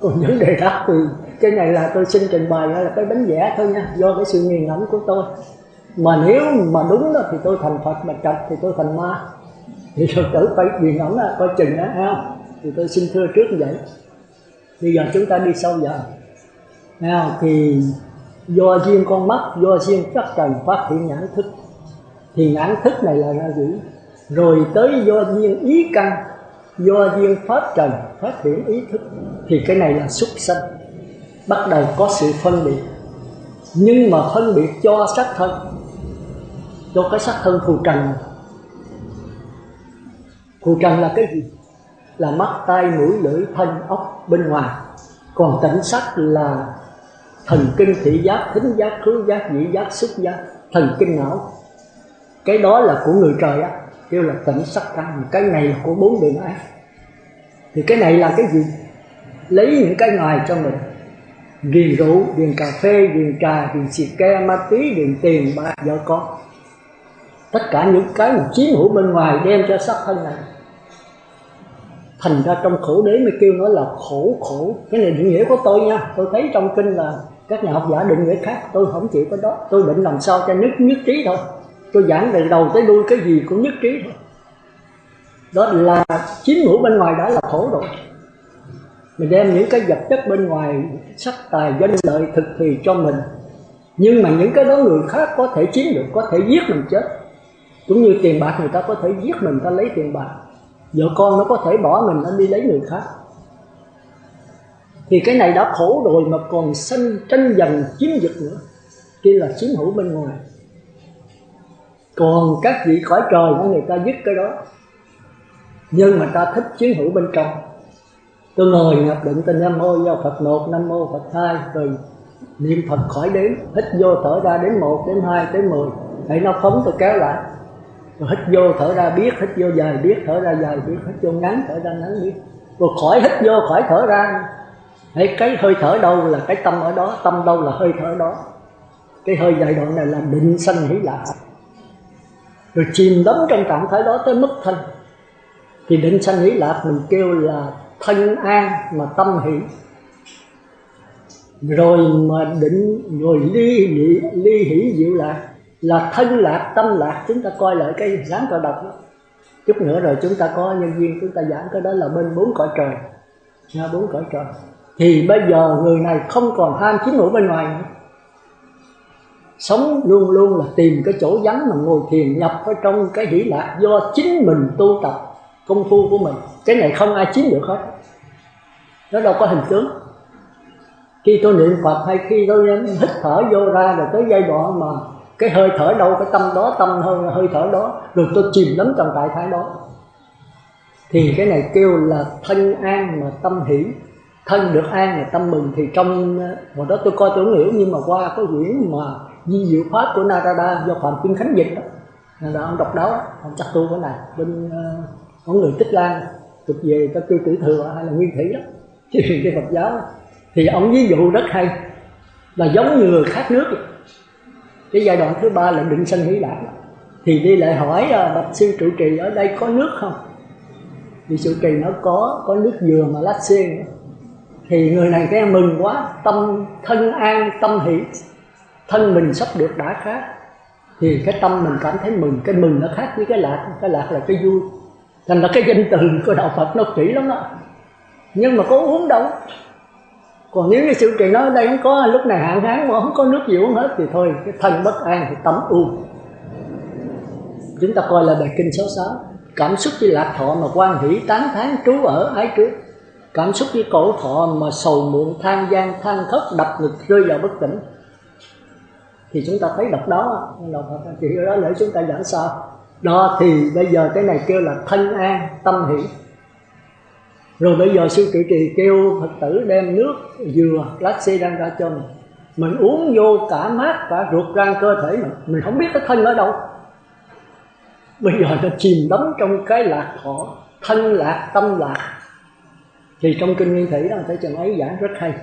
Còn vấn đề đắc thì cái này là tôi xin trình bày là cái bánh vẽ thôi nha, do cái sự nghiền ngẫm của tôi. Mà nếu mà đúng đó thì tôi thành Phật, mà trật thì tôi thành ma. Thì Phật tử phải nghiền ngẫm là coi chừng đó không? Thì tôi xin thưa trước như vậy. Bây giờ chúng ta đi sâu vào. Thì do duyên con mắt, do duyên sắc trần phát hiện nhãn thức. Thì nhãn thức này là ra gì? Rồi tới do duyên ý căn, do duyên pháp trần phát hiện ý thức. Thì cái này là xuất sanh, bắt đầu có sự phân biệt. Nhưng mà phân biệt cho sắc thân, cho cái sắc thân phù trần. Phù trần là cái gì? Là mắt, tai, mũi, lưỡi, thân, ốc bên ngoài. Còn tịnh sắc là thần kinh thị giác, thính giác, khứu giác, vị giác, xúc giác, thần kinh não. Cái đó là của người trời á, kêu là tịnh sắc căn. Cái này là của 4 đường ác. Thì cái này là cái gì? Lấy những cái ngoài cho mình. Ghiền rượu, ghiền cà phê, ghiền trà, ghiền xì ke, ma túy, ghiền tiền, bạc, vợ con. Tất cả những cái mà chiếm hữu bên ngoài đem cho sắc thân này. Thành ra trong khổ đế mới kêu nó là khổ. Cái này định nghĩa của tôi nha. Tôi thấy trong kinh là các nhà học giả định nghĩa khác. Tôi không chịu cái đó. Tôi định làm sao cho nhất trí thôi. Tôi giảng từ đầu tới đuôi cái gì cũng nhất trí thôi. Đó là chiếm hữu bên ngoài đã là khổ rồi. Mình đem những cái vật chất bên ngoài, sắc tài danh lợi thực thì cho mình. Nhưng mà những cái đó người khác có thể chiếm được, có thể giết mình chết. Cũng như tiền bạc, người ta có thể giết mình, ta lấy tiền bạc. Vợ con nó có thể bỏ mình, nó đi lấy người khác. Thì cái này đã khổ rồi mà còn tranh giành chiếm giật nữa, kia là chiếm hữu bên ngoài. Còn các vị cõi trời đó, người ta dứt cái đó, nhưng mà ta thích chiếm hữu bên trong. Tôi ngồi nhập định tên Nam Mô Do Phật 1, Nam Mô Phật 2, rồi niệm Phật khỏi đếm, hít vô thở ra đến 1, đến 2, tới 10. Hãy nó phóng tôi kéo lại. Rồi hít vô thở ra biết, hít vô dài biết, thở ra dài biết, hít vô ngắn thở ra ngắn biết. Rồi khỏi hít vô khỏi thở ra. Hãy cái hơi thở đâu là cái tâm ở đó, tâm đâu là hơi thở đó. Cái hơi dài đoạn này là định sanh hỷ lạc. Rồi chìm đắm trong trạng thái đó tới mất thân. Thì định sanh hỷ lạc mình kêu là thân an mà tâm hỷ. Rồi mà định rồi ly hỷ diệu lạc là thân lạc tâm lạc. Chúng ta coi lại cái dáng tọa đọc đó. Chút nữa rồi chúng ta có nhân viên chúng ta giảng cái đó là bên 4 cõi trời. 4 cõi trời. Thì bây giờ người này không còn ham chiếm hữu bên ngoài nữa. Sống luôn luôn là tìm cái chỗ vắng mà ngồi thiền, nhập ở trong cái hỷ lạc do chính mình tu tập công phu của mình. Cái này không ai chiếm được hết. Nó đâu có hình tướng. Khi tôi niệm Phật hay khi tôi hít thở vô ra rồi tới giai đoạn mà cái hơi thở đâu, cái tâm đó, tâm hơi thở đó, rồi tôi chìm đắm trong trạng thái đó, thì cái này kêu là thân an mà tâm hỷ. Thân được an là tâm mừng. Thì trong hồi đó tôi coi tôi không hiểu, nhưng mà qua cái quyển mà Di Diệu Pháp của Narada do Phạm Kim Khánh dịch đó, là ông độc đáo đó, ông chắc tu cái này bên ông người Tích Lan tục về ta kêu Tử Thừa hay là Nguyên Thủy đó, chứ cái Phật giáo đó. Thì ông ví dụ rất hay, là giống như người khát nước vậy. Cái giai đoạn thứ 3 là định sanh hỷ lạc. Thì đi lại hỏi bạch sư trụ trì ở đây có nước không? Thì trụ trì nó có nước dừa mà lá sen. Thì người này cái mừng quá, tâm thân an tâm hỷ, thân mình sắp được đã khác. Thì cái tâm mình cảm thấy mừng. Cái mừng nó khác với cái lạc. Cái lạc là cái vui. Thành ra cái danh từ của đạo Phật nó kỹ lắm đó. Nhưng mà có uống đâu. Còn nếu như sự trì nói ở đây không có, lúc này hạn hán mà không có nước gì uống hết, thì thôi, cái thân bất an thì tâm u. Chúng ta coi là bài kinh 66. Cảm xúc với lạc thọ mà quan hỷ tán thán trú ở ái trước. Cảm xúc với cổ thọ mà sầu muộn than gian than thất đập ngực rơi vào bất tỉnh. Thì chúng ta thấy độc đó. Thì ở đó để chúng ta giảng sao đó. Thì bây giờ cái này kêu là thân an tâm hỷ. Rồi bây giờ sư trụ trì kêu Phật tử đem nước dừa lá xê đang ra cho mình uống vô cả mát cả ruột gan cơ thể mình không biết cái thân ở đâu. Bây giờ nó chìm đắm trong cái lạc thọ, thân lạc tâm lạc. Thì trong kinh Nguyên Thủy đó thấy chừng ấy giảng rất hay.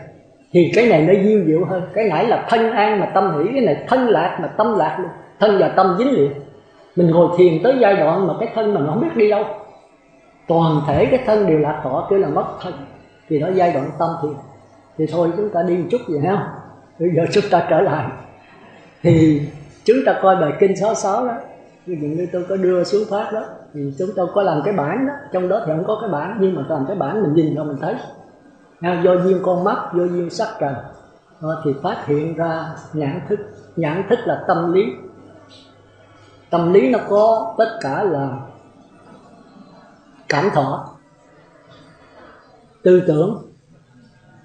Thì cái này nó diệu diệu hơn. Cái nãy là thân an mà tâm hỷ, cái này thân lạc mà tâm lạc luôn. Thân và tâm dính liền. Mình ngồi thiền tới giai đoạn mà cái thân mình không biết đi đâu, toàn thể cái thân đều lạc thọ, kêu là mất thân. Thì đó giai đoạn tâm thiền. Thì thôi chúng ta đi một chút vậy ha. Bây giờ chúng ta trở lại. Thì chúng ta coi bài kinh 66 đó. Ví dụ như tôi có đưa xuống phát đó, thì chúng tôi có làm cái bản đó. Trong đó thì không có cái bản, nhưng mà làm cái bản mình nhìn rồi mình thấy. Do duyên con mắt, do duyên sắc trần, thì phát hiện ra nhãn thức. Nhãn thức là tâm lý. Tâm lý nó có tất cả là cảm thọ, tư tưởng,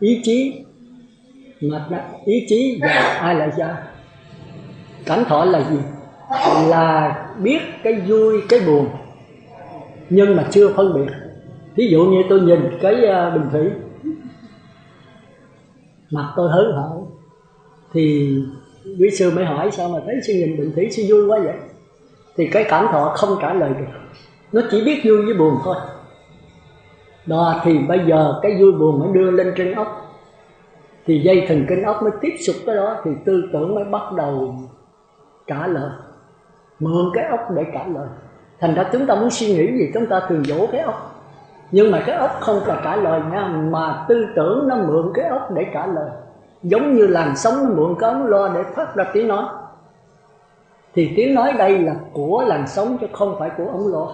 ý chí. Mà ý chí và ai là sao? Cảm thọ là gì? Là biết cái vui, cái buồn, nhưng mà chưa phân biệt. Ví dụ như tôi nhìn cái bình thủy, mặt tôi hớn hở, thì quý sư mới hỏi sao mà thấy sư nhìn bình thủy sư vui quá vậy? Thì cái cảm thọ không trả lời được. Nó chỉ biết vui với buồn thôi. Đó, thì bây giờ cái vui buồn mới đưa lên trên óc. Thì dây thần kinh óc mới tiếp xúc cái đó. Thì tư tưởng mới bắt đầu trả lời, mượn cái óc để trả lời. Thành ra chúng ta muốn suy nghĩ gì chúng ta thường dỗ cái óc. Nhưng mà cái óc không phải trả lời nha, mà tư tưởng nó mượn cái óc để trả lời. Giống như làn sóng nó mượn cái ống loa để phát ra tiếng nói. Thì tiếng nói đây là của làn sóng chứ không phải của ống loa.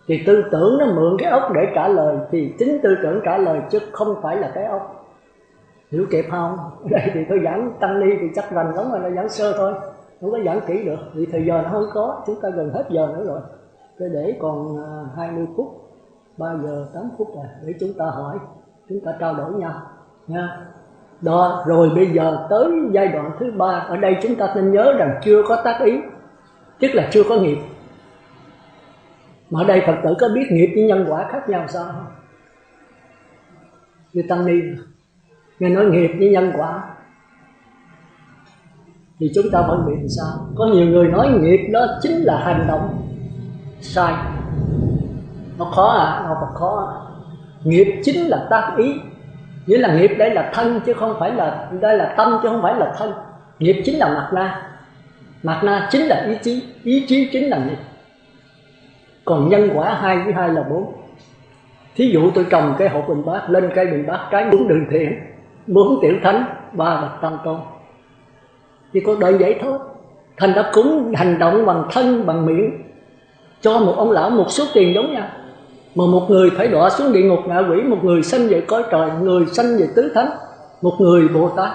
Thì tư tưởng nó mượn cái óc để trả lời, thì chính tư tưởng trả lời chứ không phải là cái óc. Hiểu kịp không? Ở đây thì tôi giảng tăng ni thì chắc rành lắm rồi, nó giảng sơ thôi, không có giảng kỹ được. Vì thời giờ nó không có, chúng ta gần hết giờ nữa rồi. Tôi để còn 20 phút, 3 giờ 8 phút rồi, để chúng ta hỏi, chúng ta trao đổi nhau nha. Đó, rồi bây giờ tới giai đoạn thứ 3. Ở đây chúng ta nên nhớ rằng chưa có tác ý, tức là chưa có nghiệp. Mà ở đây Phật tử có biết nghiệp với nhân quả khác nhau sao không? Như tăng ni nghe nói nghiệp với nhân quả, thì chúng ta phân biệt sao? Có nhiều người nói nghiệp đó chính là hành động sai. Nó khó à? Nó thật khó. Nghiệp chính là tác ý. Nghĩa là nghiệp đây là thân chứ không phải là, đây là tâm chứ không phải là thân. Nghiệp chính là mạt na. Mạt na chính là ý chí. Ý chí chính là nghiệp. Còn nhân quả 2 với 2 là 4. Thí dụ tôi trồng cái hột bình bát, lên cây bình bát trái 4 đường thiện, 4 tiểu thánh, 3 bậc tam tôn. Thì có đời vậy thôi. Thành ra cũng hành động bằng thân bằng miệng cho một ông lão một số tiền giống nhau. Mà một người phải đọa xuống địa ngục ngạ quỷ, một người sanh về cõi trời, người sanh về tứ thánh, một người Bồ Tát.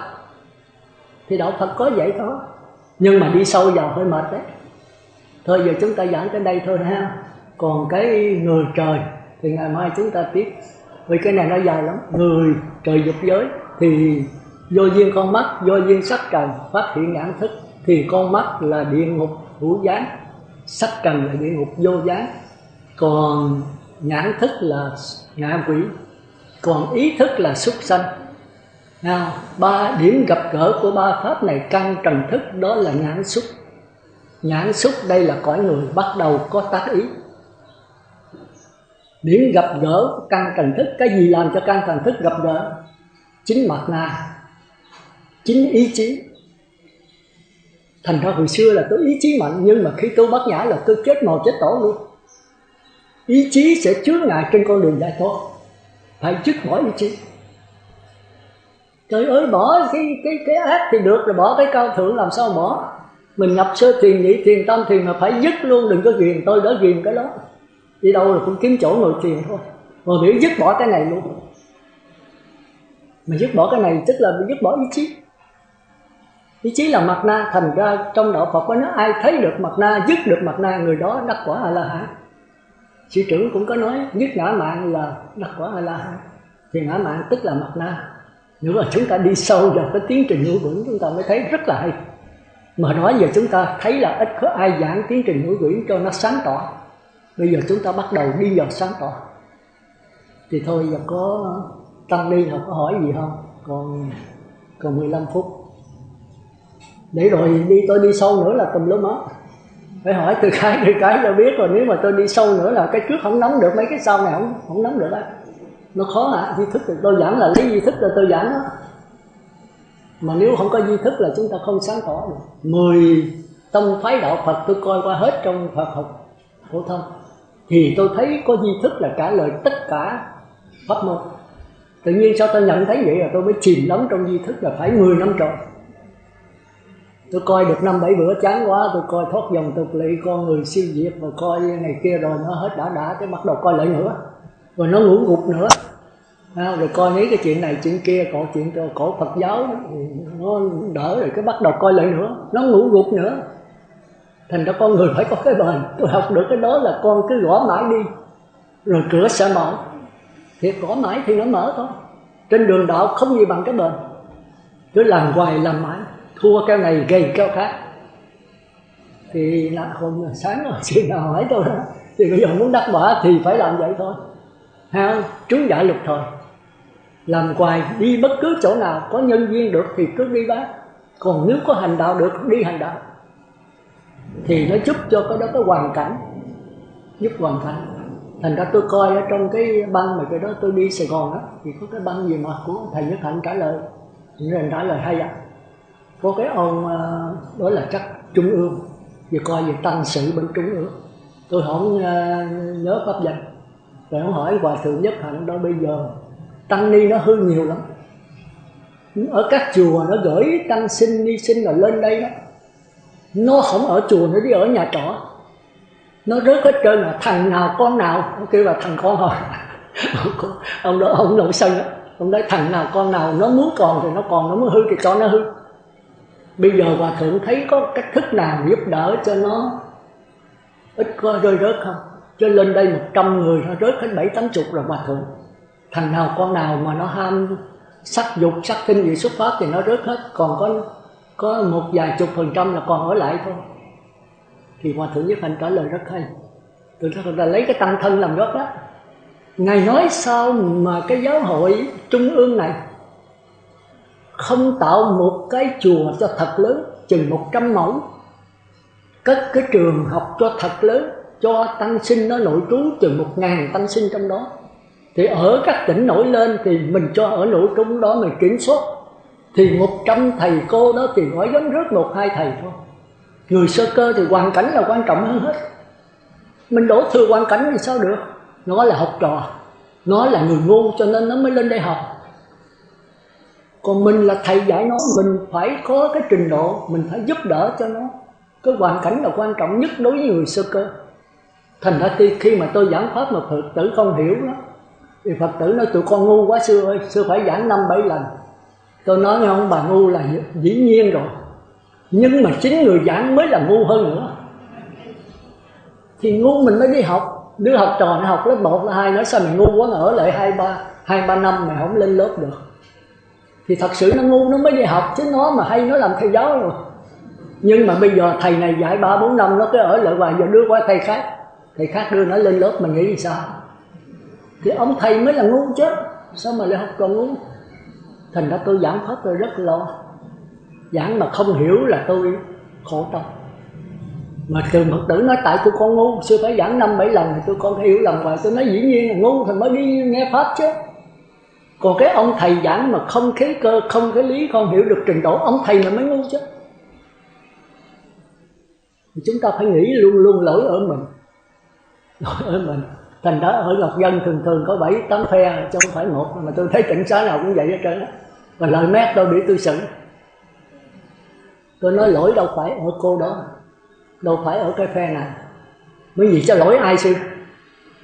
Thì đạo Phật có vậy thôi. Nhưng mà đi sâu vào hơi mệt đấy. Thôi giờ chúng ta giảng tới đây thôi ha. Còn cái người trời thì ngày mai chúng ta tiếp. Vì cái này nó dài lắm. Người trời dục giới thì vô duyên con mắt, vô duyên sắc trần phát hiện nhãn thức. Thì con mắt là địa ngục hữu gián, sắc trần là địa ngục vô gián, còn nhãn thức là ngạ quỷ, còn ý thức là súc sanh. Ba điểm gặp gỡ của ba pháp này căn trần thức đó là nhãn xúc. Nhãn xúc đây là cõi người bắt đầu có tác ý. Điểm gặp gỡ căn trần thức, cái gì làm cho căn trần thức gặp gỡ? Chính mặt na, chính ý chí. Thành ra hồi xưa là tôi ý chí mạnh, nhưng mà khi tôi bát nhã là tôi chết màu chết tổ luôn. Ý chí sẽ chướng ngại trên con đường giải thoát, phải dứt bỏ ý chí. Trời ơi, bỏ cái ác thì được, rồi bỏ cái cao thượng làm sao bỏ? Mình nhập sơ thiền, nhị thiền, tam thiền mà phải dứt luôn, đừng có ghiền tôi đỡ ghiền cái đó. Đi đâu là cũng kiếm chỗ ngồi thiền thôi. Mà biểu dứt bỏ cái này luôn. Mà dứt bỏ cái này tức là dứt bỏ ý chí. Ý chí là mặt na. Thành ra trong đạo Phật có nói ai thấy được mặt na, dứt được mặt na, người đó đắc quả A-la-hán. Sư trưởng cũng có nói dứt ngã mạn là đắc quả A-la-hán. Thì ngã mạn tức là mặt na. Nếu mà chúng ta đi sâu vào cái tiến trình ngũ quẩn, chúng ta mới thấy rất là hay. Mà đó giờ chúng ta thấy là ít có ai giảng tiến trình ngũ quẩn cho nó sáng tỏ. Bây giờ chúng ta bắt đầu đi vào sáng tỏ. Thì thôi giờ có tăng ni họ có hỏi gì không? Còn 15 phút. Để rồi tôi đi sâu nữa là tùm lum á. Phải hỏi từ cái cho biết, rồi nếu mà tôi đi sâu nữa là cái trước không nắm được, mấy cái sau này không nắm được á. Nó khó hả? Di thức thì tôi giảng là lấy di thức rồi tôi giảng đó. Mà nếu không có di thức là chúng ta không sáng tỏ được. 10 tông phái đạo Phật tôi coi qua hết trong Phật học phổ thông, thì tôi thấy có di thức là trả lời tất cả pháp môn. Tự nhiên sao tôi nhận thấy vậy là tôi mới chìm đắm trong di thức là phải 10 năm trời. Tôi coi được 5-7 bữa chán quá, tôi coi thoát dòng tục lỵ, con người siêu diệt, rồi coi này kia rồi nó hết đã cái bắt đầu coi lại nữa. Rồi nó ngủ gục nữa. Rồi coi mấy cái chuyện này chuyện kia, còn chuyện cổ Phật giáo nó đỡ rồi cái bắt đầu coi lại nữa, nó ngủ gục nữa. Thành ra con người phải có cái bền. Tôi học được cái đó là con cứ gõ mãi đi, rồi cửa sẽ mở. Thiệt gõ mãi thì nó mở thôi. Trên đường đạo không gì bằng cái bền. Cứ làm hoài làm mãi, thua cái này gây cái khác. Thì là hôm sáng rồi chị nào hỏi tôi đó, thì bây giờ muốn đắc quả thì phải làm vậy thôi. Ha, trúng giải lục thời. Làm hoài đi bất cứ chỗ nào có nhân duyên được thì cứ đi bác. Còn nếu có hành đạo được đi hành đạo. Thì nó giúp cho cái đó có hoàn cảnh, giúp hoàn cảnh. Thành ra tôi coi ở trong cái băng mà cái đó tôi đi Sài Gòn đó, thì có cái băng gì mà của thầy Nhất Hạnh trả lời. Thầy trả lời hay ạ. Có cái ông đó là chắc Trung ương, vì coi về tăng sự bên Trung ương. Tôi không nhớ pháp danh. Rồi ông hỏi Hòa Thượng Nhất Hạnh đó bây giờ tăng ni nó hư nhiều lắm. Ở các chùa nó gửi tăng sinh ni sinh là lên đây đó. Nó không ở chùa, nó đi ở nhà trọ. Nó rớt hết trơn là thằng nào con nào. Nó kêu là thằng con rồi. Ông đó ông nội sân đó. Ông nói thằng nào con nào nó muốn còn thì nó còn, nó muốn hư thì cho nó hư. Bây giờ Hòa Thượng thấy có cách thức nào giúp đỡ cho nó ít có rơi rớt không? Cho lên đây 100 người nó rớt hết 7-80 rồi Hòa Thượng. Thằng nào con nào mà nó ham sắc dục sắc kinh gì xuất phát thì nó rớt hết. Còn có một vài chục % là còn ở lại thôi. Thì Hòa Thượng Nhất Hạnh trả lời rất hay. Tôi đã lấy cái tăng thân làm gốc đó. Ngài nói sao mà cái giáo hội trung ương này không tạo một cái chùa cho thật lớn, chừng 100 mẫu, cất cái trường học cho thật lớn, cho tăng sinh nó nội trú chừng 1000 tăng sinh trong đó. Thì ở các tỉnh nổi lên thì mình cho ở nội trú đó mình kiểm soát. Thì 100 thầy cô đó thì gọi giống rớt 1-2 thầy thôi. Người sơ cơ thì hoàn cảnh là quan trọng hơn hết. Mình đổ thừa hoàn cảnh thì sao được. Nó là học trò, nó là người ngu cho nên nó mới lên đây học. Còn mình là thầy dạy nó, mình phải có cái trình độ, mình phải giúp đỡ cho nó. Cái hoàn cảnh là quan trọng nhất đối với người sơ cơ. Thành ra khi mà tôi giảng pháp mà Phật tử không hiểu đó, thì Phật tử nói tụi con ngu quá sư ơi, sư phải giảng 5-7 lần. Tôi nói với ông bà ngu là dĩ nhiên rồi, nhưng mà chính người giảng mới là ngu hơn nữa. Thì ngu mình mới đi học. Đứa học trò nó học lớp 1, lớp 2 nói sao mày ngu quá, ở lại 2-3 năm mày không lên lớp được. Thì thật sự nó ngu nó mới đi học, chứ nó mà hay nó làm thầy giáo rồi. Nhưng mà bây giờ thầy này dạy 3-4 năm nó cứ ở lại hoài, giờ đưa qua thầy khác đưa nó lên lớp, mình nghĩ sao? Thì ông thầy mới là ngu chứ, sao mà lại học trò ngu? Thành ra tôi giảng pháp tôi rất lo. Giảng mà không hiểu là tôi khổ tâm. Mà từ Phật tử nói tại tôi con ngu, sư phải giảng 5-7 lần thì tôi con hiểu lầm hoài. Tôi nói dĩ nhiên là ngu thì mới đi nghe pháp chứ. Còn cái ông thầy giảng mà không khế cơ, không cái lý, không hiểu được trình độ, ông thầy là mới ngu chứ. Thì chúng ta phải nghĩ luôn luôn lỗi ở mình. Lỗi ở mình. Thành ra ở Ngọc Dân thường có 7-8 phe, chứ không phải một. Mà tôi thấy tỉnh xá nào cũng vậy hết trơn á. Và lời mét tôi bị tôi xử. Tôi nói lỗi đâu phải ở cô đó, đâu phải ở cái phe này. Bởi vì cho lỗi ai sư?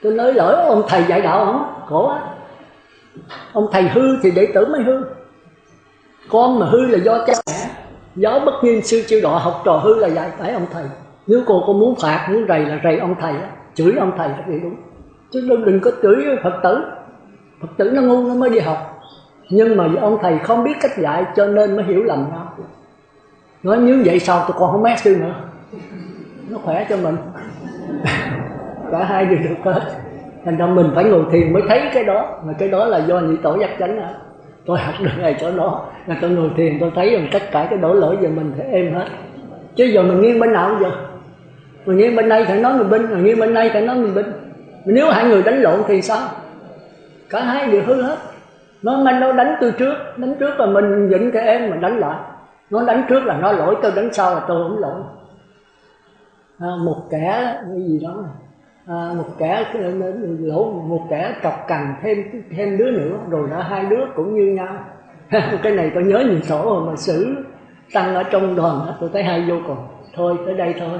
Tôi nói lỗi ông thầy dạy đạo không? Khổ á. Ông thầy hư thì đệ tử mới hư. Con mà hư là do cha mẹ. Giáo bất nhiên sư chiêu đọ, học trò hư là dạy tại ông thầy. Nếu cô có muốn phạt, muốn rầy là rầy ông thầy á, chửi ông thầy là đúng. Chứ đừng có chửi Phật tử. Phật tử nó ngu nó mới đi học. Nhưng mà ông thầy không biết cách dạy cho nên mới hiểu lầm nhau. Nói nếu vậy sao tụi con không mét sư nữa, nó khỏe cho mình. Cả hai đều được hết. Thành ra mình phải ngồi thiền mới thấy cái đó. Mà cái đó là do nhị tổ giác chánh đó. Tôi học được ngày chỗ đó là tôi ngồi thiền tôi thấy rằng tất cả cái đổ lỗi về mình phải êm hết. Chứ giờ mình nghiêng bên nào giờ? Mình nghiêng bên đây phải nói mình binh, mình nghiêng bên đây phải nói mình binh. Nếu hai người đánh lộn thì sao? Cả hai đều hư hết. Nó đánh tôi trước, đánh trước là mình nhịn cái em mình đánh lại. Nó đánh trước là nó lỗi, tôi đánh sau là tôi không lỗi. Một kẻ cái gì đó, một kẻ cọc cằn thêm đứa nữa, rồi đã hai đứa cũng như nhau. Cái này tôi nhớ nhìn sổ rồi mà xử tăng ở trong đoàn tôi thấy hay vô cùng. Thôi tới đây thôi.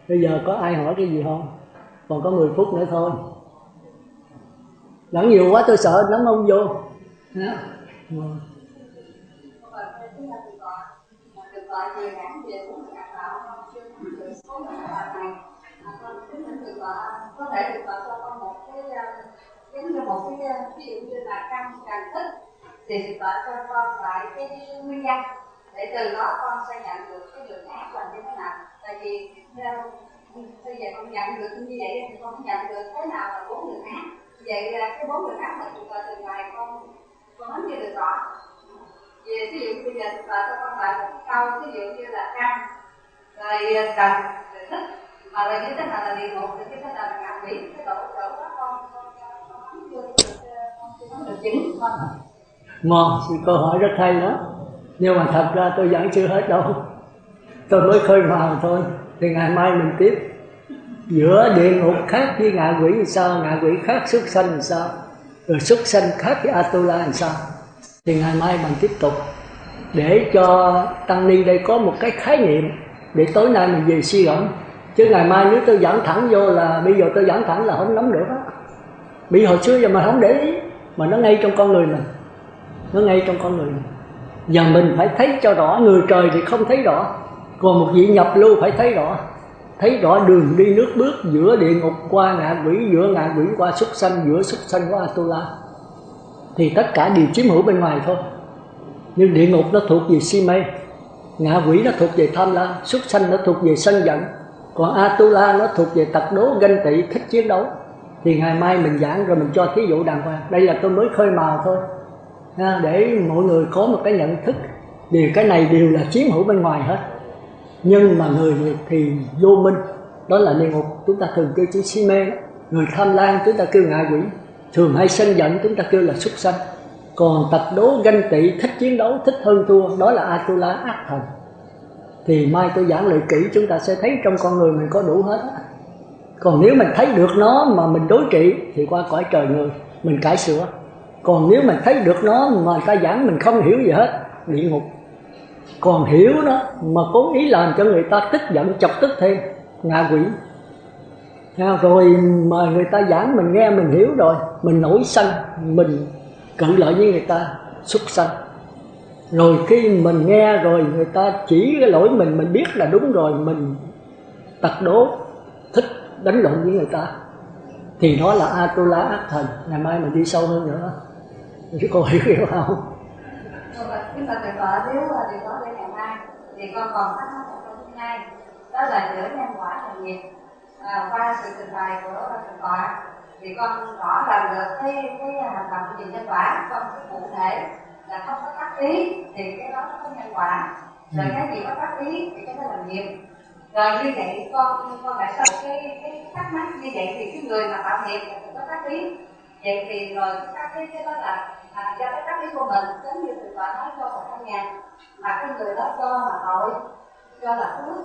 Bây giờ có ai hỏi cái gì không? Còn có 10 phút nữa thôi. Giảng nhiều quá tôi sợ lắm ông vô. Có thể được cho con một cái giống như một cái ví dụ như là càng thích thì được cho con lại cái nguyên nhân để từ đó con sẽ nhận được cái đường ác là như thế nào. Tại vì theo bây giờ con nhận được như vậy thì con nhận được thế nào là 4 đường ác. Vậy cái 4 đường ác là thuộc về từng ngày con nói như được rõ. Vì ví dụ bây giờ cho con lại một câu ví dụ như là căng rồi cần rồi thích mà là như thế nào là địa ngục, như thế nào là ngạ quỷ, cái độ đó con chưa được chứng con. Ngon, câu hỏi rất hay đó. Nhưng mà thật ra tôi giảng chưa hết đâu. Tôi mới khơi mào thôi. Thì ngày mai mình tiếp. Giữa địa ngục khác với ngạ quỷ thì sao? Ngạ quỷ khác súc sanh thì sao? Rồi súc sanh khác với Atula thì sao? Thì ngày mai mình tiếp tục. Để cho Tăng Ni đây có một cái khái niệm. Để tối nay mình về suy gẫm. Chứ ngày mai nếu tôi giảng thẳng vô là bây giờ tôi giảng thẳng là không nắm được á. Bị hồi xưa giờ mà không để ý. Mà nó ngay trong con người mình. Nó ngay trong con người mình. Giờ mình phải thấy cho rõ. Người trời thì không thấy rõ. Còn một vị nhập lưu phải thấy rõ. Thấy rõ đường đi nước bước giữa địa ngục qua ngạ quỷ, giữa ngạ quỷ qua súc sanh, giữa súc sanh qua Atula. Thì tất cả đều chiếm hữu bên ngoài thôi. Nhưng địa ngục nó thuộc về si mê, ngạ quỷ nó thuộc về tham lam, súc sanh nó thuộc về sân giận, còn Atula nó thuộc về tật đố, ganh tị, thích chiến đấu. Thì ngày mai mình giảng rồi mình cho thí dụ đàng hoàng. Đây là tôi mới khơi mào thôi, để mọi người có một cái nhận thức. Vì cái này đều là chiếm hữu bên ngoài hết. Nhưng mà người thì vô minh, đó là địa ngục. Chúng ta thường kêu chữ si mê. Người tham lam chúng ta kêu ngạ quỷ. Thường hay sân giận chúng ta kêu là súc sanh. Còn tật đố, ganh tị, thích chiến đấu, thích hơn thua, đó là Atula, ác thần. Thì mai tôi giảng lại kỹ chúng ta sẽ thấy trong con người mình có đủ hết. Còn nếu mình thấy được nó mà mình đối trị thì qua cõi trời người, mình cải sửa. Còn nếu mình thấy được nó mà người ta giảng mình không hiểu gì hết, địa ngục. Còn hiểu đó mà cố ý làm cho người ta tức giận, chọc tức thêm, ngạ quỷ. Rồi mà người ta giảng mình nghe mình hiểu rồi, mình nổi sân, mình cự lại với người ta, xuất sân. Rồi khi mình nghe rồi người ta chỉ cái lỗi mình biết là đúng rồi, mình tật đố, thích đánh lộn với người ta, thì đó là Atula ác thần. Ngày mai mình đi sâu hơn nữa, chứ cô hiểu không? Chúng ta tuyệt vời nếu điều đó để ngày mai thì con còn thắc mắc một câu thứ hai, đó là giữa nhân quả và nghiệp. Qua sự trình bày của thượng tọa thì con rõ ràng được cái hành động về nhân quả, con cái cụ thể là không có tác ý thì cái đó có nhân quả, rồi cái gì có tác ý thì cái đó là nghiệp. Rồi như vậy con đã sao cái thắc mắc như vậy thì cái người mà tạo nghiệp thì có tác ý, vậy thì rồi cái đó là do cái tác ý của mình, giống như thượng tọa nói cho 100.000 mà cái người đó cho là tội, cho là phước.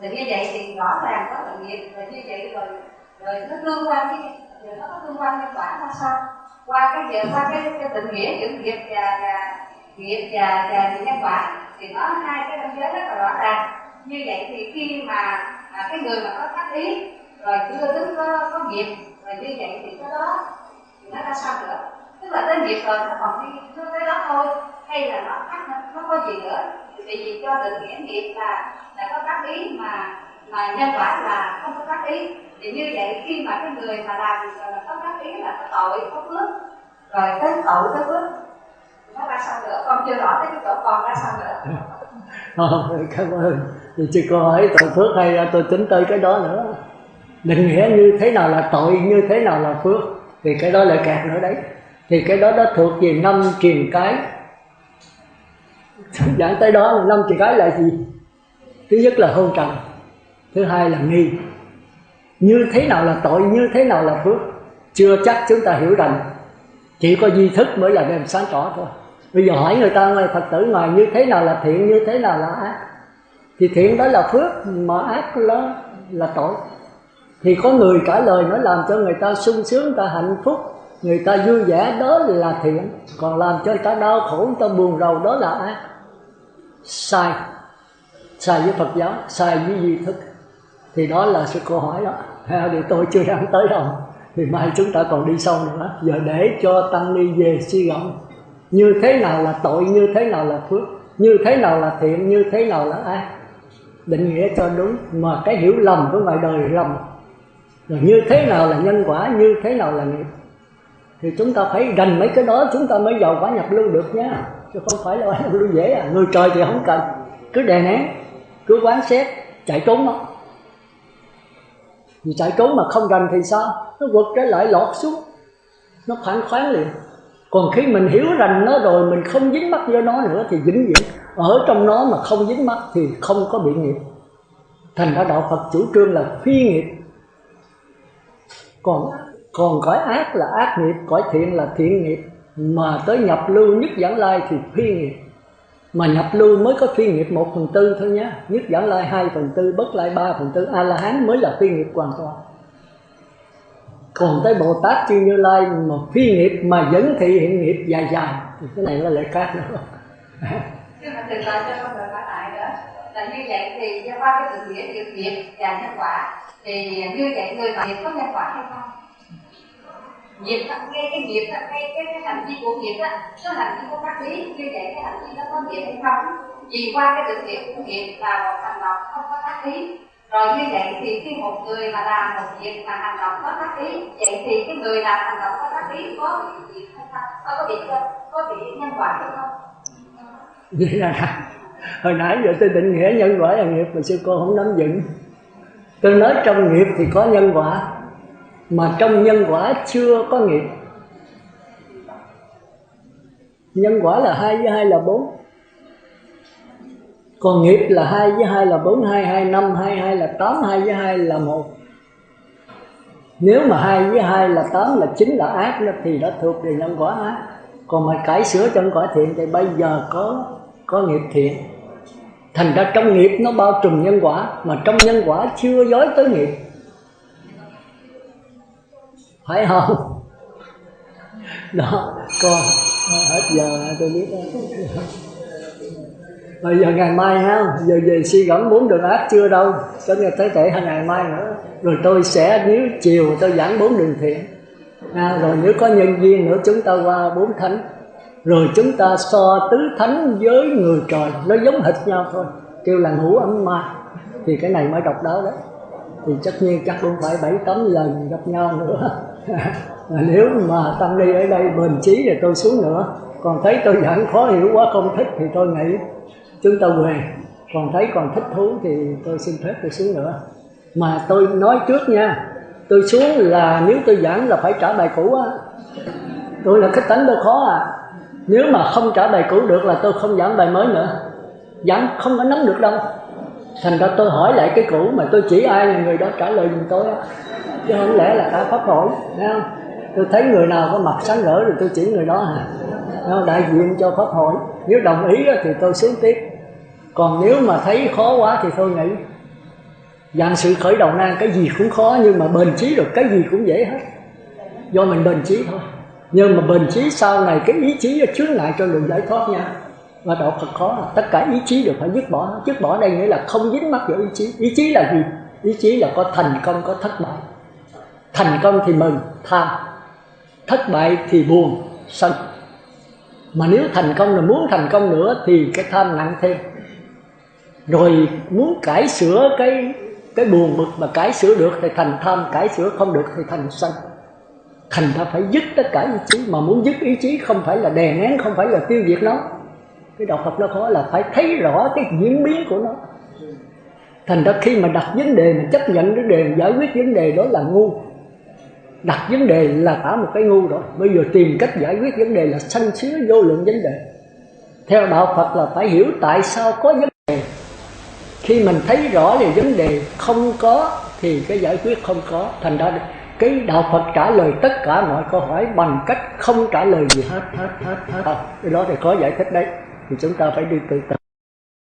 Thì như vậy thì rõ ràng có là nghiệp, và như vậy rồi nó tương quan với rồi nó có tương quan nhân quả ra sao? Qua cái định nghĩa giữa nghiệp và nhân quả thì nó hai cái ranh giới rất là rõ ràng. Như vậy thì khi mà cái người mà có tác ý rồi chưa đến có nghiệp, rồi như vậy thì cái đó thì nó ra sao nữa? Tức là tới nghiệp rồi nó còn đi nó tới đó thôi, hay là nó khác, nó có gì nữa? Vì vì cho định nghĩa nghiệp là có tác ý mà nhân quả là không có tác ý, thì như vậy khi mà cái người mà làm có tác ý là có tội có phước, rồi tới tội tới phước nó ra sao nữa? Con chưa rõ tới cái chỗ con ra sao nữa. Cảm ơn. Thì chứ cô hỏi tội phước hay tôi tính tới cái đó nữa. Định nghĩa như thế nào là tội, như thế nào là phước, thì cái đó lại kẹt nữa đấy. Thì cái đó thuộc về 5 triền cái. Giảng tới đó là 5 triền cái là gì? Thứ nhất là hôn trầm, thứ hai là nghi. Như thế nào là tội, như thế nào là phước, chưa chắc chúng ta hiểu rành. Chỉ có duy thức mới là đem sáng tỏ thôi. Bây giờ hỏi người ta Phật tử ngoài như thế nào là thiện, như thế nào là ác, thì thiện đó là phước, mà ác đó là tội. Thì có người trả lời nó làm cho người ta sung sướng, người ta hạnh phúc, người ta vui vẻ, đó là thiện. Còn làm cho người ta đau khổ, người ta buồn rầu, đó là ác. Sai với Phật giáo, sai với duy thức. Thì đó là sự câu hỏi đó. Thì tôi chưa dám tới đâu, thì mai chúng ta còn đi sâu nữa. Giờ để cho tăng ni về suy gẫm như thế nào là tội, như thế nào là phước, như thế nào là thiện, như thế nào là ác, định nghĩa cho đúng. Mà cái hiểu lầm của ngoài đời lầm. Rồi như thế nào là nhân quả, như thế nào là nghiệp, thì chúng ta phải rành mấy cái đó chúng ta mới vào quả nhập lưu được nha. Chứ không phải là quả nhập lưu dễ à. Người trời thì không cần, cứ đè nén, cứ quán xét, chạy trốn nó. Vì chạy trốn mà không rành thì sao? Nó quật trở lại lọt xuống, nó phản khoáng liền. Còn khi mình hiểu rành nó rồi, mình không dính mắc với nó nữa thì vĩnh viễn ở trong nó mà không dính mắc thì không có bị nghiệp. Thành ra đạo Phật chủ trương là phi nghiệp. Còn cõi ác là ác nghiệp, cõi thiện là thiện nghiệp. Mà tới nhập lưu nhất giảng lai thì phi nghiệp. Mà nhập lưu mới có phi nghiệp 1/4 thôi nhé. Nhất giảng lai 2/4, bất lai 3/4, A-la-hán mới là phi nghiệp hoàn toàn. Còn tới Bồ Tát Chư Như Lai mà phi nghiệp mà vẫn thị hiện nghiệp dài dài thì cái này nó lại khác nữa. Nhưng mà thực ra cho con người trả lại nữa là như vậy thì do qua cái định nghĩa giữa nghiệp và nhân quả thì như vậy người tạo nghiệp có nhân quả hay không? Nghiệp ngay cái nghiệp cái hành vi của nghiệp đó, cái hành vi có tác lý, như vậy cái hành vi nó có nghiệp hay không? Vì qua cái định nghĩa của nghiệp là một hành động không có tác lý. Rồi như vậy thì khi một người mà làm một việc mà hành động có tác ý, vậy thì cái người làm hành động có tác ý có bị nghiệp hay không? Có bị nhân quả hay không? Vậy là hồi nãy giờ tôi định nghĩa nhân quả là nghiệp mà sư cô không nắm vững. Tôi nói trong nghiệp thì có nhân quả, mà trong nhân quả chưa có nghiệp. Nhân quả là 2 với 2 là 4. Còn nghiệp là 2 với 2 là 4, 2, 2, 5, 2, 2 là 8, 2 với 2 là 1. Nếu mà 2 với 2 là 8 là 9 là ác đó, thì đã thuộc về nhân quả ác. Còn mà cải sửa trong quả thiện thì bây giờ có nghiệp thiện. Thành ra trong nghiệp nó bao trùm nhân quả, mà trong nhân quả chưa dối tới nghiệp. Phải không? Đó, con hết giờ tôi biết đó. Bây giờ ngày mai ha, giờ về suy gẫm 4 đường ác chưa đâu, cho nên tới trễ hơn ngày mai nữa. Rồi tôi sẽ nếu chiều tôi giảng 4 đường thiện. Rồi nếu có nhân duyên nữa chúng ta qua 4 thánh. Rồi chúng ta so tứ thánh với người trời, nó giống hệt nhau thôi, kêu là ngũ ấm ma. Thì cái này mới độc đáo đấy. Thì tất nhiên chắc cũng phải 7-8 lần gặp nhau nữa. Nếu mà tâm đi ở đây bền chí thì tôi xuống nữa. Còn thấy tôi giảng khó hiểu quá không thích thì tôi nghĩ chúng ta về. Còn thấy còn thích thú thì tôi xin phép tôi xuống nữa. Mà tôi nói trước nha, tôi xuống là nếu tôi giảng là phải trả bài cũ á. Tôi là cái tánh tôi khó à. Nếu mà không trả bài cũ được là tôi không giảng bài mới nữa. Giảng không có nắm được đâu. Thành ra tôi hỏi lại cái cũ mà tôi chỉ ai là người đó trả lời giùm tôi á. Chứ không lẽ là cả pháp hội, thấy không? Tôi thấy người nào có mặt sáng rỡ rồi tôi chỉ người đó hả? Đại diện cho pháp hội. Nếu đồng ý thì tôi xuống tiếp. Còn nếu mà thấy khó quá thì thôi nghỉ. Dạng sự khởi đầu nan cái gì cũng khó, nhưng mà bền chí rồi cái gì cũng dễ hết. Do mình bền chí thôi. Nhưng mà bền chí sau này cái ý chí chướng ngại cho đường giải thoát nha. Và đạo Phật khó, tất cả ý chí đều phải dứt bỏ. Dứt bỏ đây nghĩa là không dính mắc vào ý chí. Ý chí là gì? Ý chí là có thành công, có thất bại. Thành công thì mừng, tham. Thất bại thì buồn, sân. Mà nếu thành công là muốn thành công nữa thì cái tham nặng thêm. Rồi muốn cải sửa cái buồn bực mà cải sửa được thì thành tham, cải sửa không được thì thành sân. Thành ra phải dứt tất cả ý chí. Mà muốn dứt ý chí không phải là đè nén, không phải là tiêu diệt nó. Cái đạo Phật nó khó là phải thấy rõ cái diễn biến của nó. Thành ra khi mà đặt vấn đề, mà chấp nhận vấn đề, giải quyết vấn đề đó là ngu. Đặt vấn đề là cả một cái ngu rồi. Bây giờ tìm cách giải quyết vấn đề là sanh xứa vô lượng vấn đề. Theo đạo Phật là phải hiểu tại sao có vấn đề. Khi mình thấy rõ về vấn đề không có thì cái giải quyết không có. Thành ra cái đạo Phật trả lời tất cả mọi câu hỏi bằng cách không trả lời gì hết. Cái đó thì có giải thích đấy. Thì chúng ta phải đi từ từ.